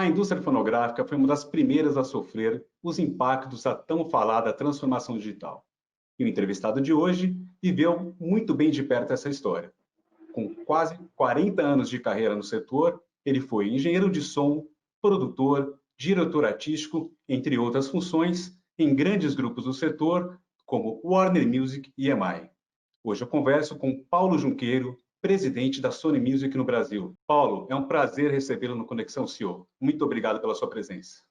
A indústria fonográfica foi uma das primeiras a sofrer os impactos da tão falada transformação digital. E o entrevistado de hoje viveu muito bem de perto essa história. Com quase 40 anos de carreira no setor, ele foi engenheiro de som, produtor, diretor artístico, entre outras funções, em grandes grupos do setor, como Warner Music e EMI. Hoje eu converso com Paulo Junqueiro, presidente da Sony Music no Brasil. Paulo, é um prazer recebê-lo no Conexão CEO. Muito obrigado pela sua presença.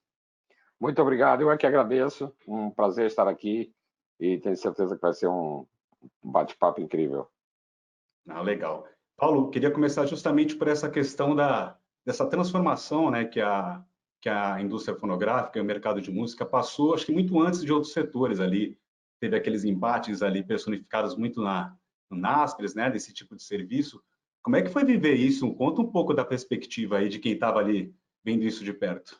Muito obrigado, eu é que agradeço. Um prazer estar aqui e tenho certeza que vai ser um bate-papo incrível. Legal. Paulo, queria começar justamente por essa questão dessa transformação, né, que a indústria fonográfica e o mercado de música passou, acho que muito antes de outros setores ali. Teve aqueles embates ali personificados muito no Naspers, né, desse tipo de serviço. Como é que foi viver isso? Conta um pouco da perspectiva aí de quem estava ali vendo isso de perto.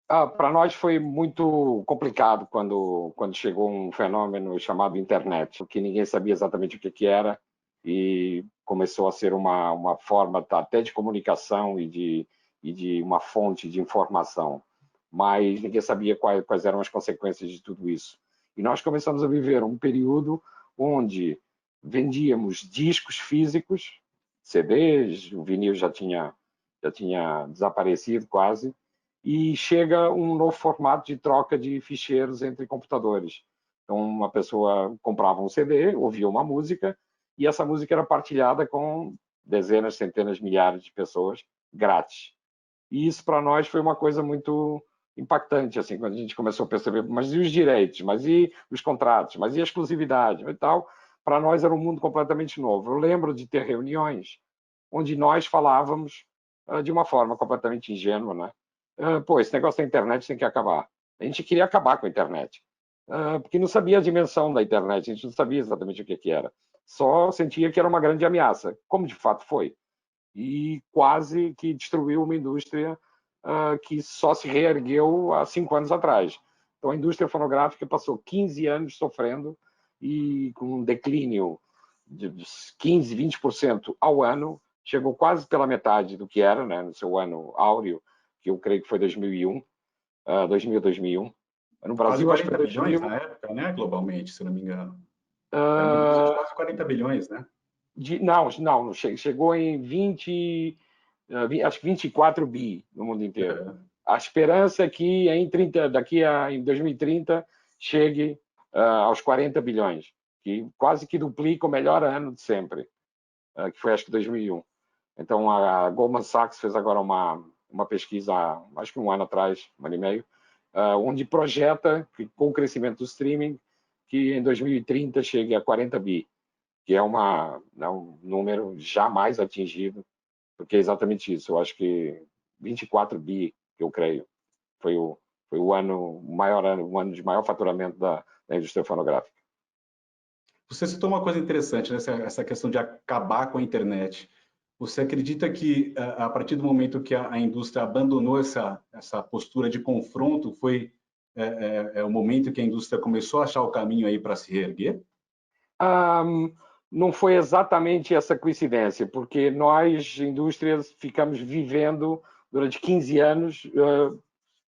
Para nós foi muito complicado quando chegou um fenômeno chamado internet, que ninguém sabia exatamente o que era e começou a ser uma forma até de comunicação e de uma fonte de informação, mas ninguém sabia quais eram as consequências de tudo isso. E nós começamos a viver um período onde vendíamos discos físicos, CDs, o vinil já tinha desaparecido quase, e chega um novo formato de troca de ficheiros entre computadores. Então, uma pessoa comprava um CD, ouvia uma música, e essa música era partilhada com dezenas, centenas, milhares de pessoas, grátis. E isso, para nós, foi uma coisa muito impactante, assim, quando a gente começou a perceber, mas e os direitos, mas e os contratos, mas e a exclusividade e tal. Para nós era um mundo completamente novo. Eu lembro de ter reuniões onde nós falávamos de uma forma completamente ingênua, né? Pô, esse negócio da internet tem que acabar. A gente queria acabar com a internet, porque não sabia a dimensão da internet, a gente não sabia exatamente o que era. Só sentia que era uma grande ameaça, como de fato foi. E quase que destruiu uma indústria que só se reergueu há 5 anos atrás. Então a indústria fonográfica passou 15 anos sofrendo e com um declínio de 15, 20% ao ano, chegou quase pela metade do que era, né, no seu ano áureo, que eu creio que foi 2001, 2001. No Quase Brasil, acho que 40 foi bilhões 2000. na época, né, globalmente, se não me engano. Era uma indústria de quase 40 bilhões, né? Não, chegou em 20, acho que 24 bi no mundo inteiro. A esperança é que em 2030 chegue aos 40 bilhões, que quase que duplica o melhor ano de sempre, que foi acho que 2001. Então a Goldman Sachs fez agora uma pesquisa, acho que um ano atrás, um ano e meio, onde projeta que com o crescimento do streaming, que em 2030 chegue a 40 bi, que é um número jamais atingido, porque é exatamente isso. Eu acho que 24 bi, que eu creio, foi o maior ano, um ano de maior faturamento da indústria fonográfica. Você citou uma coisa interessante, né? Essa questão de acabar com a internet. Você acredita que, a partir do momento que a indústria abandonou essa postura de confronto, foi o momento que a indústria começou a achar o caminho aí para se reerguer? Não foi exatamente essa coincidência, porque nós, indústrias, ficamos vivendo durante 15 anos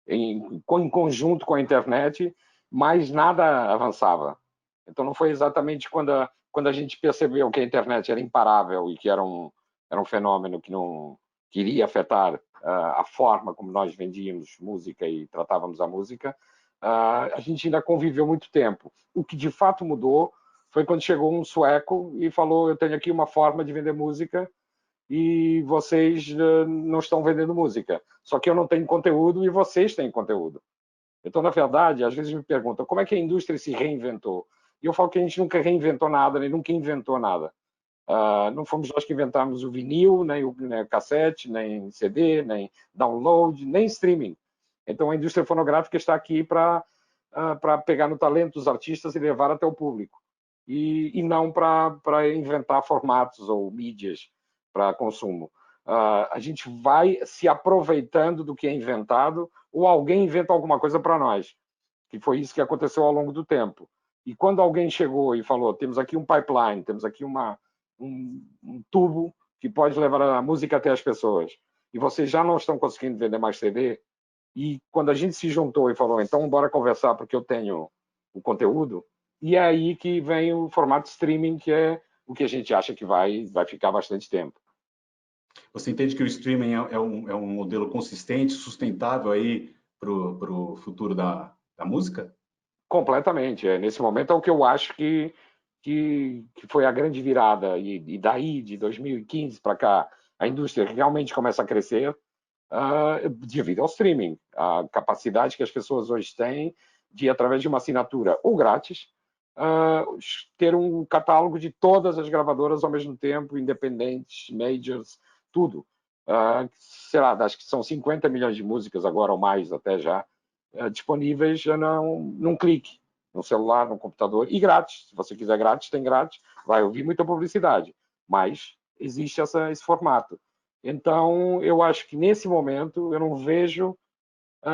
em conjunto com a internet, mas nada avançava. Então não foi exatamente quando a gente percebeu que a internet era imparável e que era um fenômeno que não queria afetar a forma como nós vendíamos música e tratávamos a música, a gente ainda conviveu muito tempo. O que de fato mudou foi quando chegou um sueco e falou: eu tenho aqui uma forma de vender música e vocês não estão vendendo música. Só que eu não tenho conteúdo e vocês têm conteúdo. Então, na verdade, às vezes me perguntam como é que a indústria se reinventou. E eu falo que a gente nunca reinventou nada, nem nunca inventou nada. Não fomos nós que inventamos o vinil, nem o cassete, nem CD, nem download, nem streaming. Então, a indústria fonográfica está aqui para pegar no talento dos artistas e levar até o público. E não para inventar formatos ou mídias para consumo. A gente vai se aproveitando do que é inventado ou alguém inventa alguma coisa para nós, que foi isso que aconteceu ao longo do tempo. E quando alguém chegou e falou: temos aqui um pipeline, temos aqui um tubo que pode levar a música até as pessoas, e vocês já não estão conseguindo vender mais CD, E quando a gente se juntou e falou, então bora conversar porque eu tenho o conteúdo, e é aí que vem o formato streaming, que é o que a gente acha que vai ficar bastante tempo. Você entende que o streaming é um modelo consistente, sustentável aí para o futuro da música? Completamente. Nesse momento é o que eu acho que foi a grande virada. E daí, de 2015 para cá, a indústria realmente começa a crescer devido ao streaming. A capacidade que as pessoas hoje têm de, através de uma assinatura ou grátis, ter um catálogo de todas as gravadoras ao mesmo tempo, independentes, majors, tudo. Sei lá, acho que são 50 milhões de músicas agora, ou mais até já, disponíveis já num clique, no celular, no computador, e grátis. Se você quiser grátis, tem grátis. Vai ouvir muita publicidade, mas existe esse formato. Então, eu acho que nesse momento eu não vejo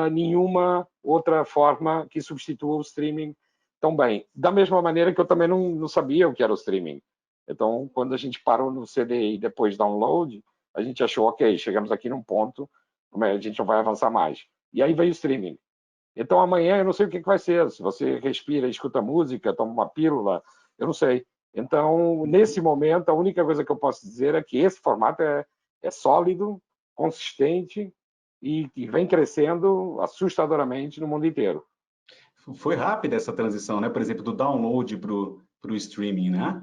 nenhuma outra forma que substitua o streaming tão bem. Da mesma maneira que eu também não sabia o que era o streaming. Então, quando a gente parou no CD e depois download, a gente achou, ok, chegamos aqui num ponto, a gente não vai avançar mais. E aí veio o streaming. Então, amanhã eu não sei o que vai ser. Se você respira, escuta música, toma uma pílula, eu não sei. Então, nesse momento, a única coisa que eu posso dizer é que esse formato é sólido, consistente e que vem crescendo assustadoramente no mundo inteiro. Foi rápida essa transição, né? Por exemplo, do download para o streaming, né?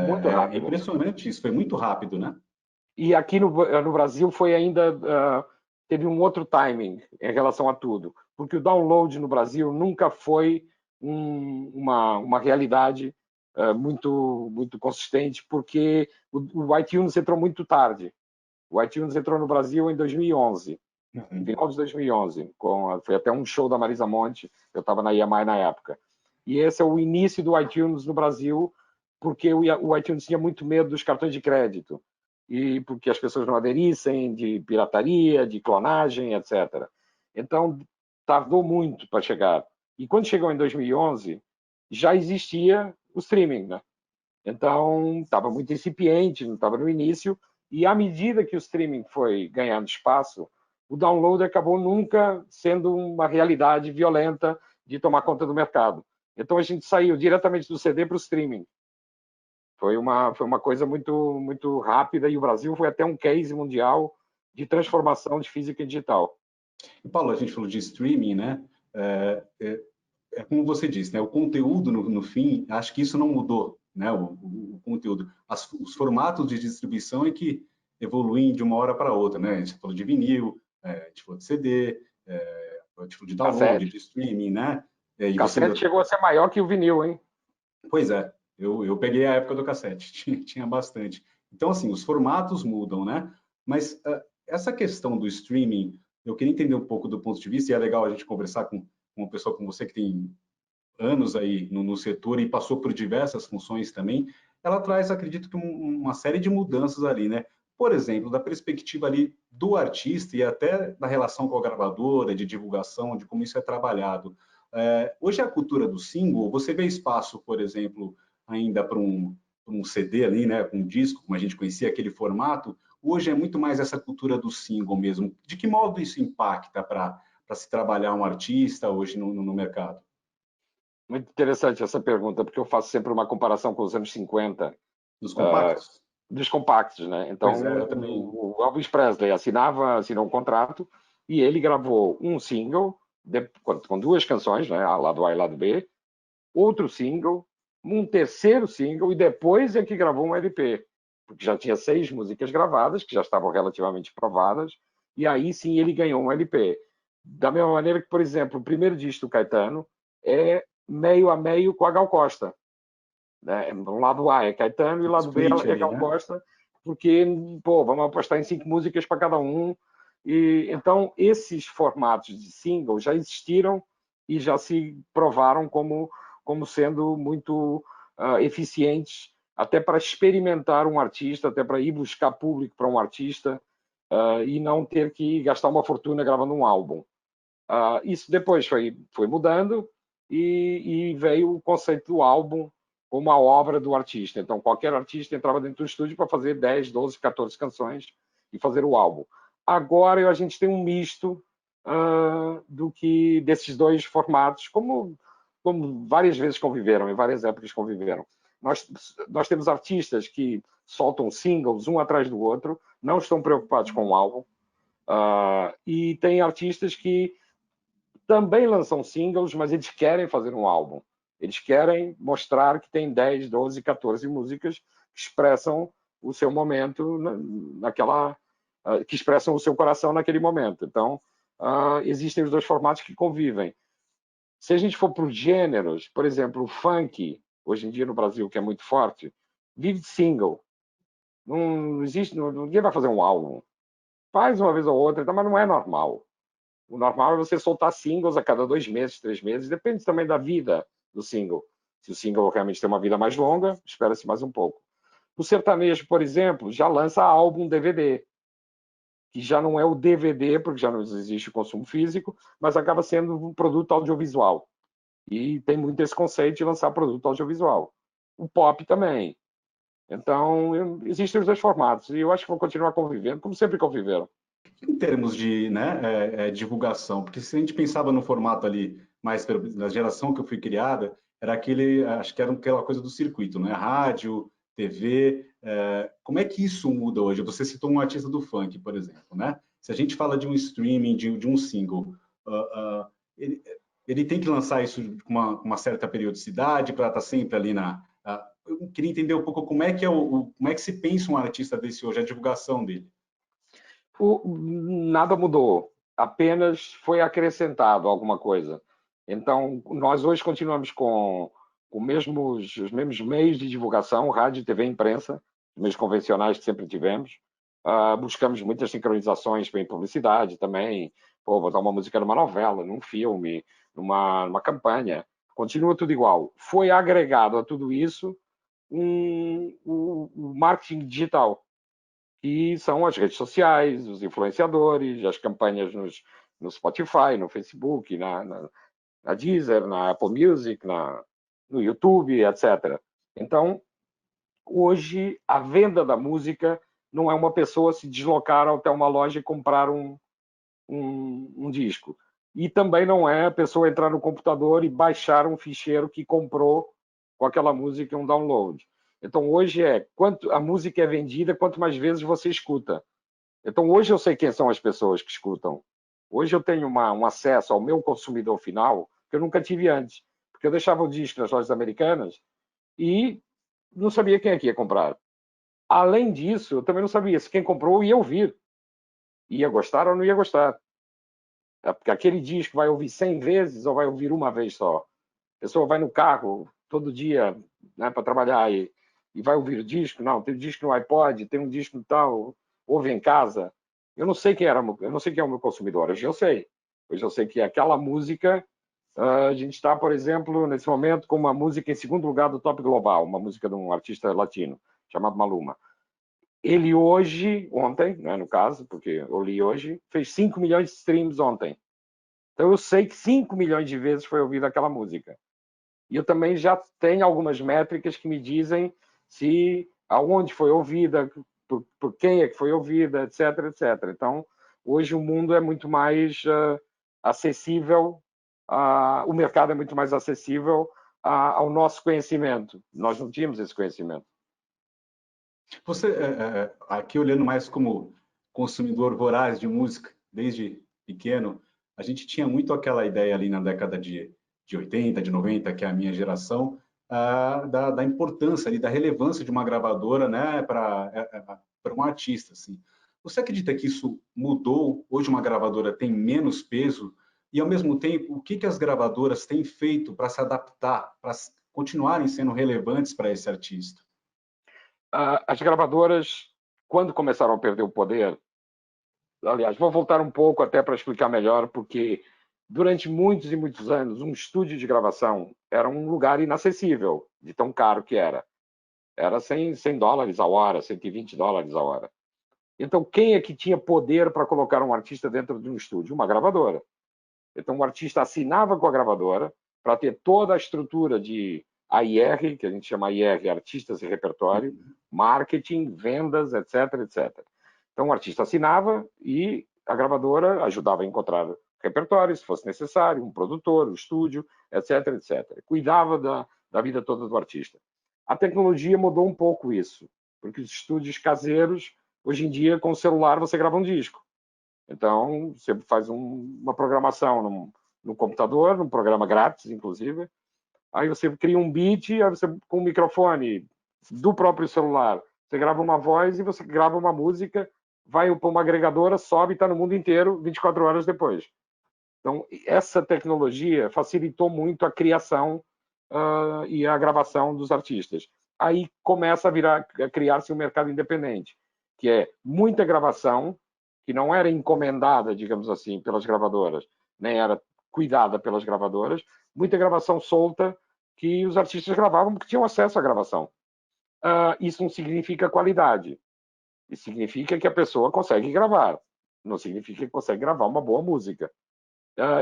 Muito É rápido. impressionante isso, foi muito rápido, né? E aqui no Brasil foi ainda teve um outro timing em relação a tudo, porque o download no Brasil nunca foi uma realidade muito consistente, porque o iTunes entrou muito tarde. O iTunes entrou no Brasil em 2011, Uhum. final de 2011, foi até um show da Marisa Monte, eu estava na EMI na época. E esse é o início do iTunes no Brasil, porque o iTunes tinha muito medo dos cartões de crédito e porque as pessoas não aderissem, de pirataria, de clonagem, etc. Então, tardou muito para chegar. E quando chegou em 2011, já existia o streaming, né? Então, estava muito incipiente, não estava no início, e à medida que o streaming foi ganhando espaço, o download acabou nunca sendo uma realidade violenta de tomar conta do mercado. Então, a gente saiu diretamente do CD para o streaming. Foi uma coisa muito rápida, e o Brasil foi até um case mundial de transformação de física em digital. E, Paulo, a gente falou de streaming, né? É, é, é como você disse, né? O conteúdo no fim, acho que isso não mudou, né? O conteúdo, os formatos de distribuição é que evoluem de uma hora para outra, né? A gente falou de vinil, a gente falou de CD, a gente falou de download, Cassete. de streaming, né? E você Cassete chegou a ser maior que o vinil, hein? Pois é, eu peguei a época do cassete, tinha bastante. Então, assim, os formatos mudam, né? Mas essa questão do streaming, eu queria entender um pouco do ponto de vista, e é legal a gente conversar com uma pessoa como você que tem anos aí no setor e passou por diversas funções também. Ela traz, acredito que, uma série de mudanças ali, né? Por exemplo, da perspectiva ali do artista e até da relação com a gravadora, de divulgação, de como isso é trabalhado. Hoje a cultura do single, você vê espaço, por exemplo, ainda para um CD ali, né, com um disco, como a gente conhecia, aquele formato. Hoje é muito mais essa cultura do single mesmo. De que modo isso impacta para se trabalhar um artista hoje no mercado? Muito interessante essa pergunta, porque eu faço sempre uma comparação com os anos 50, Dos uh, compactos? dos compactos, né? Pois é, Então, eu também. o Elvis Presley assinou um contrato e ele gravou um single com duas canções, né? Lado A e lado B, outro single, um terceiro single e depois é que gravou um LP, porque já tinha 6 músicas gravadas, que já estavam relativamente provadas, e aí sim ele ganhou um LP. Da mesma maneira que, por exemplo, o primeiro disco do Caetano é meio a meio com a Gal Costa. Né? O lado A é Caetano e o Um lado B split é ali, Gal né? Costa, porque, pô, vamos apostar em 5 músicas para cada um. E então esses formatos de single já existiram e já se provaram como sendo muito eficientes até para experimentar um artista, até para ir buscar público para um artista e não ter que gastar uma fortuna gravando um álbum. Isso depois foi mudando e veio o conceito do álbum como uma obra do artista. Então, qualquer artista entrava dentro do estúdio para fazer 10, 12, 14 canções e fazer o álbum. Agora a gente tem um misto do que desses dois formatos, como várias vezes conviveram, em várias épocas conviveram. Nós temos artistas que soltam singles um atrás do outro, não estão preocupados com o álbum, e tem artistas que também lançam singles, mas eles querem fazer um álbum. Eles querem mostrar que tem 10, 12, 14 músicas que expressam o seu momento que expressam o seu coração naquele momento. Então, existem os dois formatos que convivem. Se a gente for para os gêneros, por exemplo, o funk, hoje em dia no Brasil, que é muito forte, vive de single. Não existe, ninguém vai fazer um álbum. Faz uma vez ou outra, mas não é normal. O normal é você soltar singles a cada 2 meses, 3 meses, depende também da vida do single. Se o single realmente tem uma vida mais longa, espera-se mais um pouco. O sertanejo, por exemplo, já lança álbum DVD, que já não é o DVD, porque já não existe o consumo físico, mas acaba sendo um produto audiovisual. E tem muito esse conceito de lançar produto audiovisual. O pop também. Então, existem os dois formatos, e eu acho que vão continuar convivendo, como sempre conviveram. Em termos de, né, divulgação, porque se a gente pensava no formato ali, mais na geração que eu fui criada, era aquele, acho que era aquela coisa do circuito, né? Rádio, TV. Como é que isso muda hoje? Você citou um artista do funk, por exemplo, né? Se a gente fala de um streaming, de um single, ele, ele tem que lançar isso com uma certa periodicidade para estar sempre ali na. Eu queria entender um pouco como é que como é que se pensa um artista desse hoje, a divulgação dele. Nada mudou, apenas foi acrescentado alguma coisa. Então, nós hoje continuamos com os mesmos meios de divulgação, rádio, TV, imprensa, os meios convencionais que sempre tivemos. Buscamos muitas sincronizações em publicidade também. Botar uma música numa novela, num filme, numa campanha. Continua tudo igual. Foi agregado a tudo isso o marketing digital, que são as redes sociais, os influenciadores, as campanhas no Spotify, no Facebook, na Deezer, na Apple Music, no YouTube, etc. Então, hoje, a venda da música não é uma pessoa se deslocar até uma loja e comprar um disco. E também não é a pessoa entrar no computador e baixar um ficheiro que comprou com aquela música em um download. Então, hoje quanto a música é vendida, quanto mais vezes você escuta. Então, hoje eu sei quem são as pessoas que escutam. Hoje eu tenho um acesso ao meu consumidor final que eu nunca tive antes. Porque eu deixava o disco nas lojas americanas e não sabia quem é que ia comprar. Além disso, eu também não sabia se quem comprou ia ouvir. Ia gostar ou não ia gostar. Porque aquele disco vai ouvir 100 vezes ou vai ouvir uma vez só. A pessoa vai no carro todo dia, né, para trabalhar e vai ouvir o disco. Não, tem um disco no iPod, tem um disco no tal, ouve em casa. Eu não sei quem é o meu consumidor. Hoje eu sei. Hoje eu sei que aquela música, a gente está, por exemplo, nesse momento com uma música em segundo lugar do Top Global, uma música de um artista latino chamado Maluma. Ele ontem, né, no caso, porque eu li hoje, fez 5 milhões de streams ontem. Então eu sei que 5 milhões de vezes foi ouvida aquela música. E eu também já tenho algumas métricas que me dizem se aonde foi ouvida, por quem é que foi ouvida, etc, etc. Então, hoje o mundo é muito mais acessível, o mercado é muito mais acessível ao nosso conhecimento. Nós não tínhamos esse conhecimento. Você, aqui olhando mais como consumidor voraz de música, desde pequeno, a gente tinha muito aquela ideia ali na década de 80, de 90, que é a minha geração, da importância ali, da relevância de uma gravadora, né, para um artista, assim. Você acredita que isso mudou? Hoje uma gravadora tem menos peso? E, ao mesmo tempo, o que as gravadoras têm feito para se adaptar, para continuarem sendo relevantes para esse artista? As gravadoras, quando começaram a perder o poder, aliás, vou voltar um pouco até para explicar melhor, porque durante muitos e muitos anos, um estúdio de gravação era um lugar inacessível, de tão caro que era. Era $100 a hora, $120 a hora. Então, quem é que tinha poder para colocar um artista dentro de um estúdio? Uma gravadora. Então, o artista assinava com a gravadora para ter toda a estrutura de AIR, que a gente chama AIR, artistas e repertório, marketing, vendas, etc, etc. Então, o artista assinava e a gravadora ajudava a encontrar repertório, se fosse necessário, um produtor, um estúdio, etc, etc. Cuidava da vida toda do artista. A tecnologia mudou um pouco isso, porque os estúdios caseiros, hoje em dia, com o celular, você grava um disco. Então, você faz uma programação no computador, num programa grátis, inclusive. Aí você cria um beat, aí você, com o microfone do próprio celular, você grava uma voz e você grava uma música, vai para uma agregadora, sobe e está no mundo inteiro 24 horas depois. Então, essa tecnologia facilitou muito a criação e a gravação dos artistas. Aí começa a criar-se um mercado independente, que é muita gravação, que não era encomendada, digamos assim, pelas gravadoras, nem era cuidada pelas gravadoras, muita gravação solta que os artistas gravavam porque tinham acesso à gravação. Isso não significa qualidade. Isso significa que a pessoa consegue gravar. Não significa que consegue gravar uma boa música.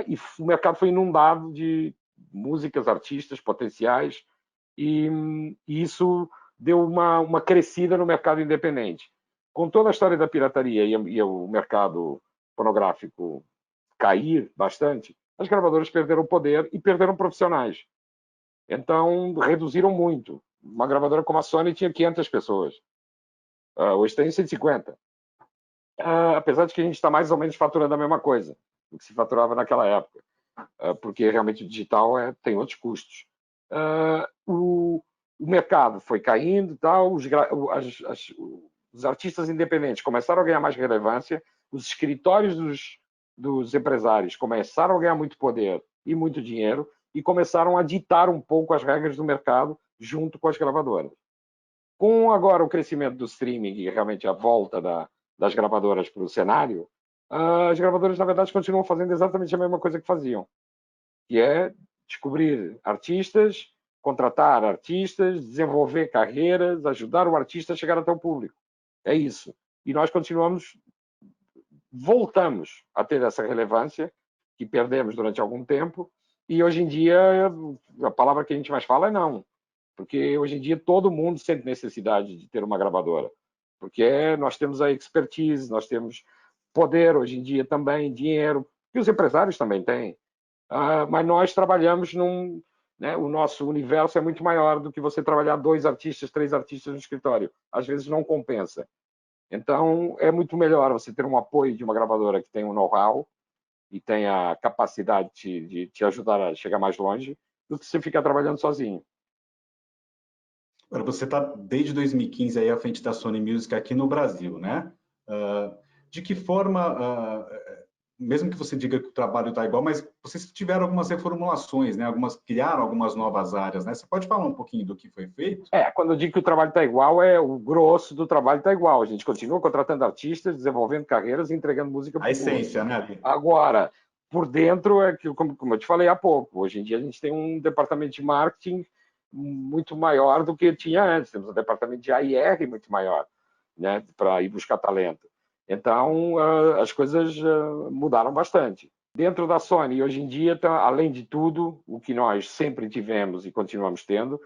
E o mercado foi inundado de músicas, artistas potenciais, e isso deu uma crescida no mercado independente. Com toda a história da pirataria e o mercado fonográfico cair bastante, as gravadoras perderam poder e perderam profissionais. Então, reduziram muito. Uma gravadora como a Sony tinha 500 pessoas. Hoje tem 150. Apesar de que a gente está mais ou menos faturando a mesma coisa do que se faturava naquela época, porque realmente o digital tem outros custos. O mercado foi caindo, tal, os artistas independentes começaram a ganhar mais relevância, os escritórios dos empresários começaram a ganhar muito poder e muito dinheiro e começaram a ditar um pouco as regras do mercado junto com as gravadoras. Com agora o crescimento do streaming e realmente a volta das gravadoras para o cenário, as gravadoras, na verdade, continuam fazendo exatamente a mesma coisa que faziam, que é descobrir artistas, contratar artistas, desenvolver carreiras, ajudar o artista a chegar até o público. É isso. E nós voltamos a ter essa relevância que perdemos durante algum tempo, e hoje em dia a palavra que a gente mais fala é não. Porque hoje em dia todo mundo sente necessidade de ter uma gravadora. Porque nós temos a expertise, nós temos poder hoje em dia também, dinheiro, que os empresários também têm. Mas nós trabalhamos o nosso universo é muito maior do que você trabalhar 2 artistas, 3 artistas no escritório. Às vezes não compensa. Então, é muito melhor você ter um apoio de uma gravadora que tem um know-how e tem a capacidade de te ajudar a chegar mais longe do que você ficar trabalhando sozinho. Agora, você está desde 2015 aí à frente da Sony Music aqui no Brasil, né? De que forma, mesmo que você diga que o trabalho está igual, mas vocês tiveram algumas reformulações, né? Criaram algumas novas áreas, né? Você pode falar um pouquinho do que foi feito? Quando eu digo que o trabalho está igual, o grosso do trabalho está igual. A gente continua contratando artistas, desenvolvendo carreiras e entregando música para a essência, né? Agora, por dentro, como eu te falei há pouco, hoje em dia a gente tem um departamento de marketing muito maior do que tinha antes. Temos um departamento de AR muito maior, né, para ir buscar talento. Então, as coisas mudaram bastante. Dentro da Sony, hoje em dia, além de tudo, o que nós sempre tivemos e continuamos tendo,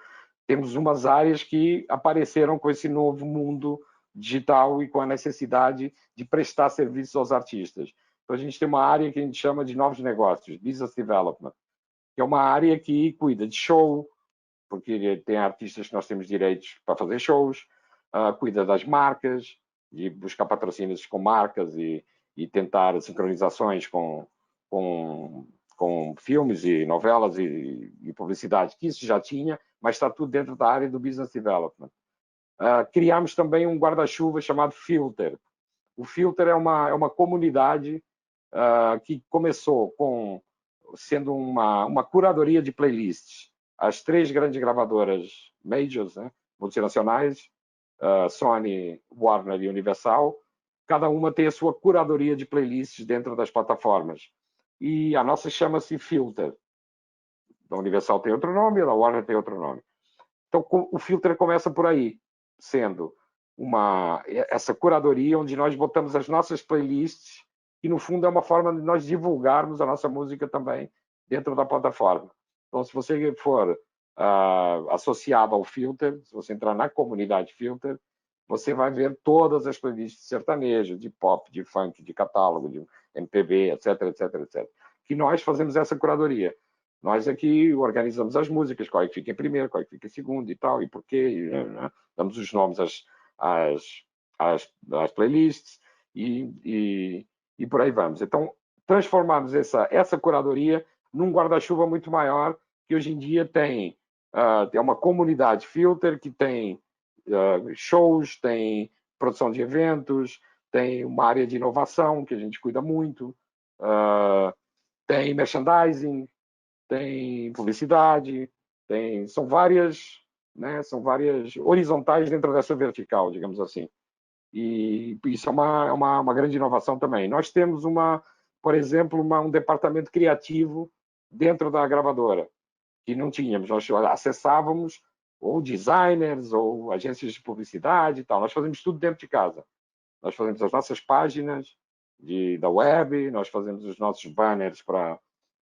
temos umas áreas que apareceram com esse novo mundo digital e com a necessidade de prestar serviços aos artistas. Então, a gente tem uma área que a gente chama de novos negócios, Business Development, que é uma área que cuida de show, porque tem artistas que nós temos direitos para fazer shows, cuida das marcas, de buscar patrocínios com marcas e tentar sincronizações com filmes e novelas e publicidade, que isso já tinha, mas está tudo dentro da área do Business Development. Criamos também um guarda-chuva chamado Filter. O Filter é uma comunidade que começou sendo uma curadoria de playlists. As 3 grandes gravadoras majors, né, multinacionais, Sony, Warner e Universal, cada uma tem a sua curadoria de playlists dentro das plataformas. E a nossa chama-se Filter. A Universal tem outro nome, a Warner tem outro nome. Então, o Filter começa por aí, sendo essa curadoria onde nós botamos as nossas playlists e, no fundo, é uma forma de nós divulgarmos a nossa música também dentro da plataforma. Então, se você for associado ao Filter, se você entrar na comunidade Filter, você vai ver todas as playlists de sertanejo, de pop, de funk, de catálogo, MPB, etc, etc, etc. Que nós fazemos essa curadoria. Nós aqui organizamos as músicas, qual é que fica em primeiro, qual é que fica em segundo e tal, e porquê, né? Damos os nomes às playlists e por aí vamos. Então, transformamos essa curadoria num guarda-chuva muito maior, que hoje em dia tem uma comunidade filter, que tem shows, tem produção de eventos, tem uma área de inovação, que a gente cuida muito, tem merchandising, tem publicidade, são várias, né, são várias horizontais dentro dessa vertical, digamos assim. E isso é uma grande inovação também. Nós temos, por exemplo, um departamento criativo dentro da gravadora, que não tínhamos. Nós acessávamos ou designers ou agências de publicidade e tal. Nós fazemos tudo dentro de casa. Nós fazemos as nossas páginas da web, nós fazemos os nossos banners para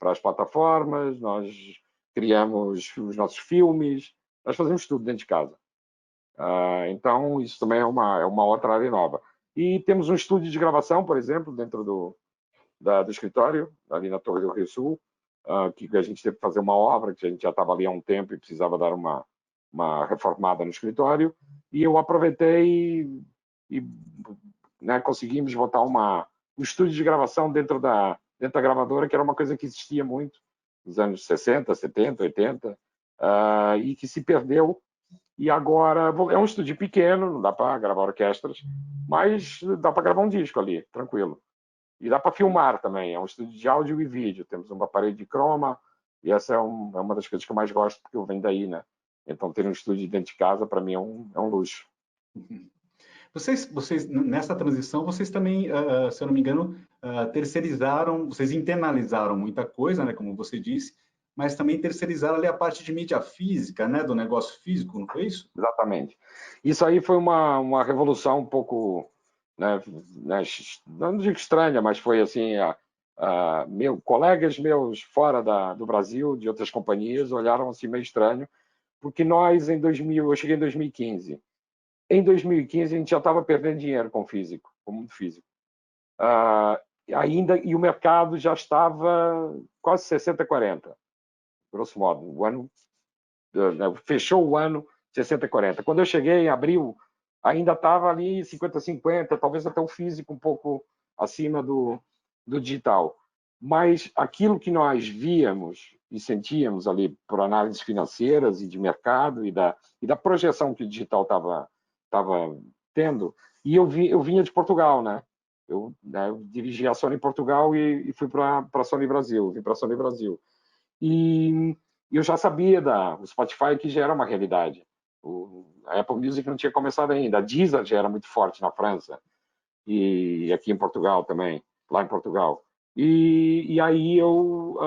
as plataformas, nós criamos os nossos filmes, nós fazemos tudo dentro de casa. Então, isso também é uma outra área nova. E temos um estúdio de gravação, por exemplo, dentro do escritório, ali na Torre do Rio Sul, que a gente teve que fazer uma obra, que a gente já estava ali há um tempo e precisava dar uma reformada no escritório, e eu aproveitei e né, conseguimos botar um estúdio de gravação dentro da gravadora, que era uma coisa que existia muito nos anos 60, 70, 80, e que se perdeu. E agora é um estúdio pequeno, não dá para gravar orquestras, mas dá para gravar um disco ali, tranquilo. E dá para filmar também, é um estúdio de áudio e vídeo. Temos uma parede de croma, e essa é uma das coisas que eu mais gosto, porque eu venho daí, né? Então, ter um estúdio dentro de casa, para mim, é um luxo. Vocês, nessa transição, vocês também, se eu não me engano, terceirizaram, vocês internalizaram muita coisa, né, como você disse, mas também terceirizaram ali a parte de mídia física, né, do negócio físico, não foi isso? Exatamente. Isso aí foi uma revolução um pouco, né, não digo estranha, mas foi assim, colegas meus fora do Brasil, de outras companhias, olharam assim meio estranho, porque nós, eu cheguei em 2015. Em 2015, a gente já estava perdendo dinheiro com físico, com mundo físico. E o mercado já estava quase 60-40, grosso modo. O ano, fechou o ano 60-40. Quando eu cheguei em abril, ainda estava ali 50-50, talvez até o físico um pouco acima do digital. Mas aquilo que nós víamos e sentíamos ali por análises financeiras e de mercado e da projeção que o digital estava tendo, e eu vinha de Portugal, né? Eu dirigi a Sony em Portugal e fui para a Sony Brasil, vim para a Sony Brasil. E eu já sabia o Spotify, que já era uma realidade. A Apple Music não tinha começado ainda, a Deezer já era muito forte na França e aqui em Portugal também, lá em Portugal. E aí eu,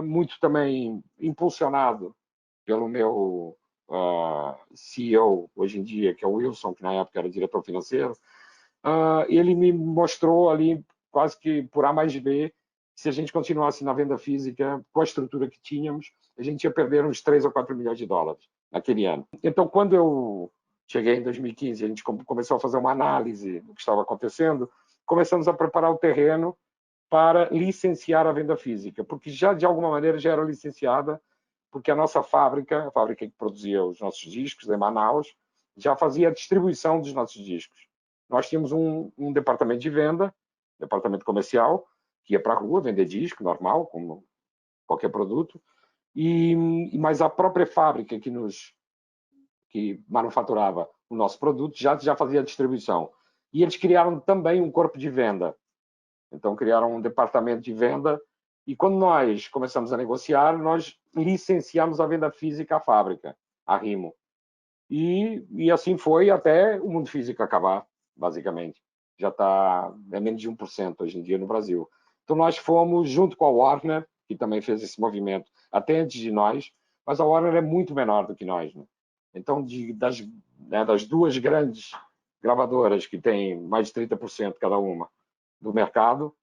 muito também impulsionado pelo meu CEO hoje em dia, que é o Wilson, que na época era diretor financeiro, ele me mostrou ali, quase que por A mais B, se a gente continuasse na venda física, com a estrutura que tínhamos, a gente ia perder uns 3 ou 4 milhões de dólares naquele ano. Então, quando eu cheguei em 2015, a gente começou a fazer uma análise do que estava acontecendo, começamos a preparar o terreno para licenciar a venda física, porque já, de alguma maneira, já era licenciada, porque a nossa fábrica, a fábrica que produzia os nossos discos, em Manaus, já fazia a distribuição dos nossos discos. Nós tínhamos um departamento de venda, departamento comercial, que ia para a rua vender disco, normal, como qualquer produto, mas a própria fábrica que manufaturava o nosso produto já fazia a distribuição. E eles criaram também um corpo de venda. Então, criaram um departamento de venda e quando nós começamos a negociar, nós licenciamos a venda física à fábrica, à Rimo. E assim foi até o mundo físico acabar, basicamente. Já está menos de 1% hoje em dia no Brasil. Então, nós fomos, junto com a Warner, que também fez esse movimento até antes de nós, mas a Warner é muito menor do que nós. Né? Então, das duas grandes gravadoras, que têm mais de 30% cada uma do mercado,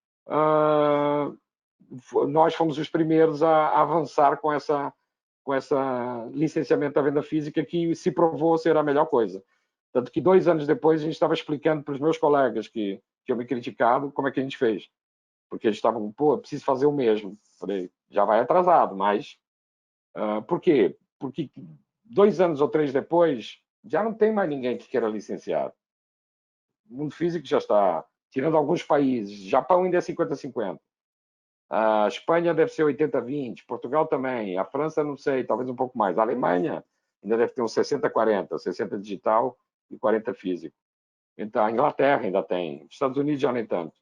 nós fomos os primeiros a avançar com essa licenciamento da venda física, que se provou ser a melhor coisa. Tanto que 2 anos depois a gente estava explicando para os meus colegas que tinham me criticado como é que a gente fez. porque eles estavam, pô, preciso fazer o mesmo. Falei, já vai atrasado, mas por quê? Porque 2 anos ou 3 depois, já não tem mais ninguém que queira licenciar. O mundo físico já está, tirando alguns países, Japão ainda é 50-50. A Espanha deve ser 80-20, Portugal também, a França não sei, talvez um pouco mais. A Alemanha ainda deve ter uns 60-40, 60 digital e 40 físico. Então, a Inglaterra ainda tem, os Estados Unidos já nem tanto.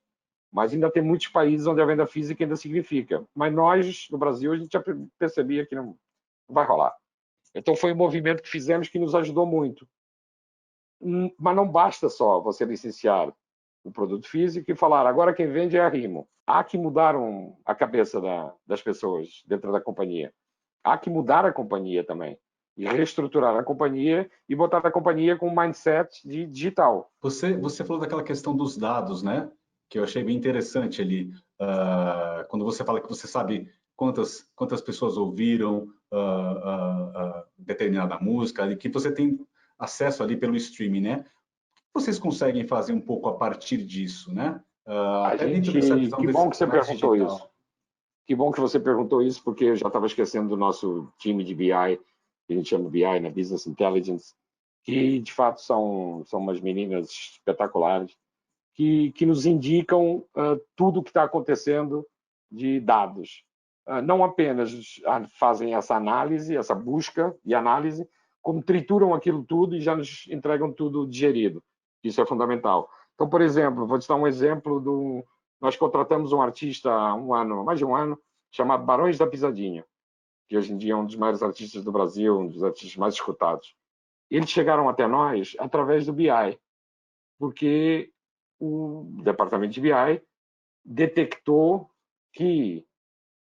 Mas ainda tem muitos países onde a venda física ainda significa. Mas nós, no Brasil, a gente já percebia que não vai rolar. Então, foi um movimento que fizemos que nos ajudou muito. Mas não basta só você licenciar o produto físico e falar, agora quem vende é a Rimo. Há que mudar a cabeça das pessoas dentro da companhia. Há que mudar a companhia também. E reestruturar a companhia e botar a companhia com um mindset de digital. Você falou daquela questão dos dados, né? Que eu achei bem interessante ali. Quando você fala que você sabe quantas pessoas ouviram determinada música, e que você tem acesso ali pelo streaming, né? Vocês conseguem fazer um pouco a partir disso, né? Até dentro dessa visão Que bom que você mais perguntou isso. digital. Que bom que você perguntou isso, porque eu já estava esquecendo do nosso time de BI, que a gente chama BI, né? Business Intelligence, que de fato são umas meninas espetaculares, que nos indicam tudo o que está acontecendo de dados. Não apenas fazem essa análise, essa busca e análise, como trituram aquilo tudo e já nos entregam tudo digerido. Isso é fundamental. Então, por exemplo, vou te dar um exemplo nós contratamos um artista há mais de um ano, chamado Barões da Pisadinha, que hoje em dia é um dos maiores artistas do Brasil, um dos artistas mais escutados. Eles chegaram até nós através do BI, porque o departamento de BI detectou que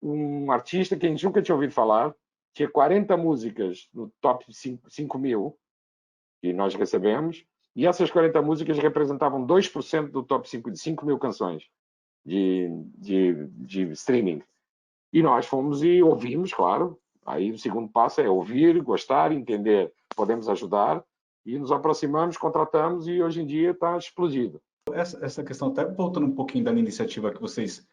um artista que a gente nunca tinha ouvido falar tinha 40 músicas no top 5.000 que nós recebemos, e essas 40 músicas representavam 2% do top 5 de 5.000 canções de streaming. E nós fomos e ouvimos, claro. Aí o segundo passo é ouvir, gostar, entender, podemos ajudar, e nos aproximamos, contratamos e hoje em dia está explodido. Essa questão, até voltando um pouquinho da iniciativa que vocês,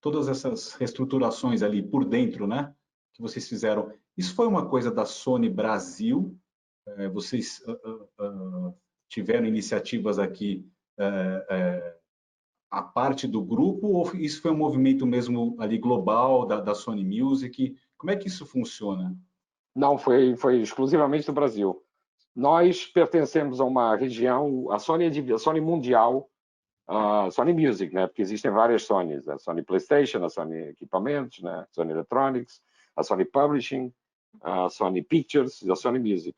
todas essas reestruturações ali por dentro, né, que vocês fizeram, isso foi uma coisa da Sony Brasil? Vocês tiveram iniciativas aqui a parte do grupo, ou isso foi um movimento mesmo ali global da Sony Music? Como é que isso funciona? Não, foi exclusivamente do Brasil. Nós pertencemos a uma região, a Sony Mundial, a Sony Music, né? Porque existem várias Sonys, a Sony PlayStation, a Sony Equipamentos, né? A Sony Electronics, a Sony Publishing, a Sony Pictures e a Sony Music.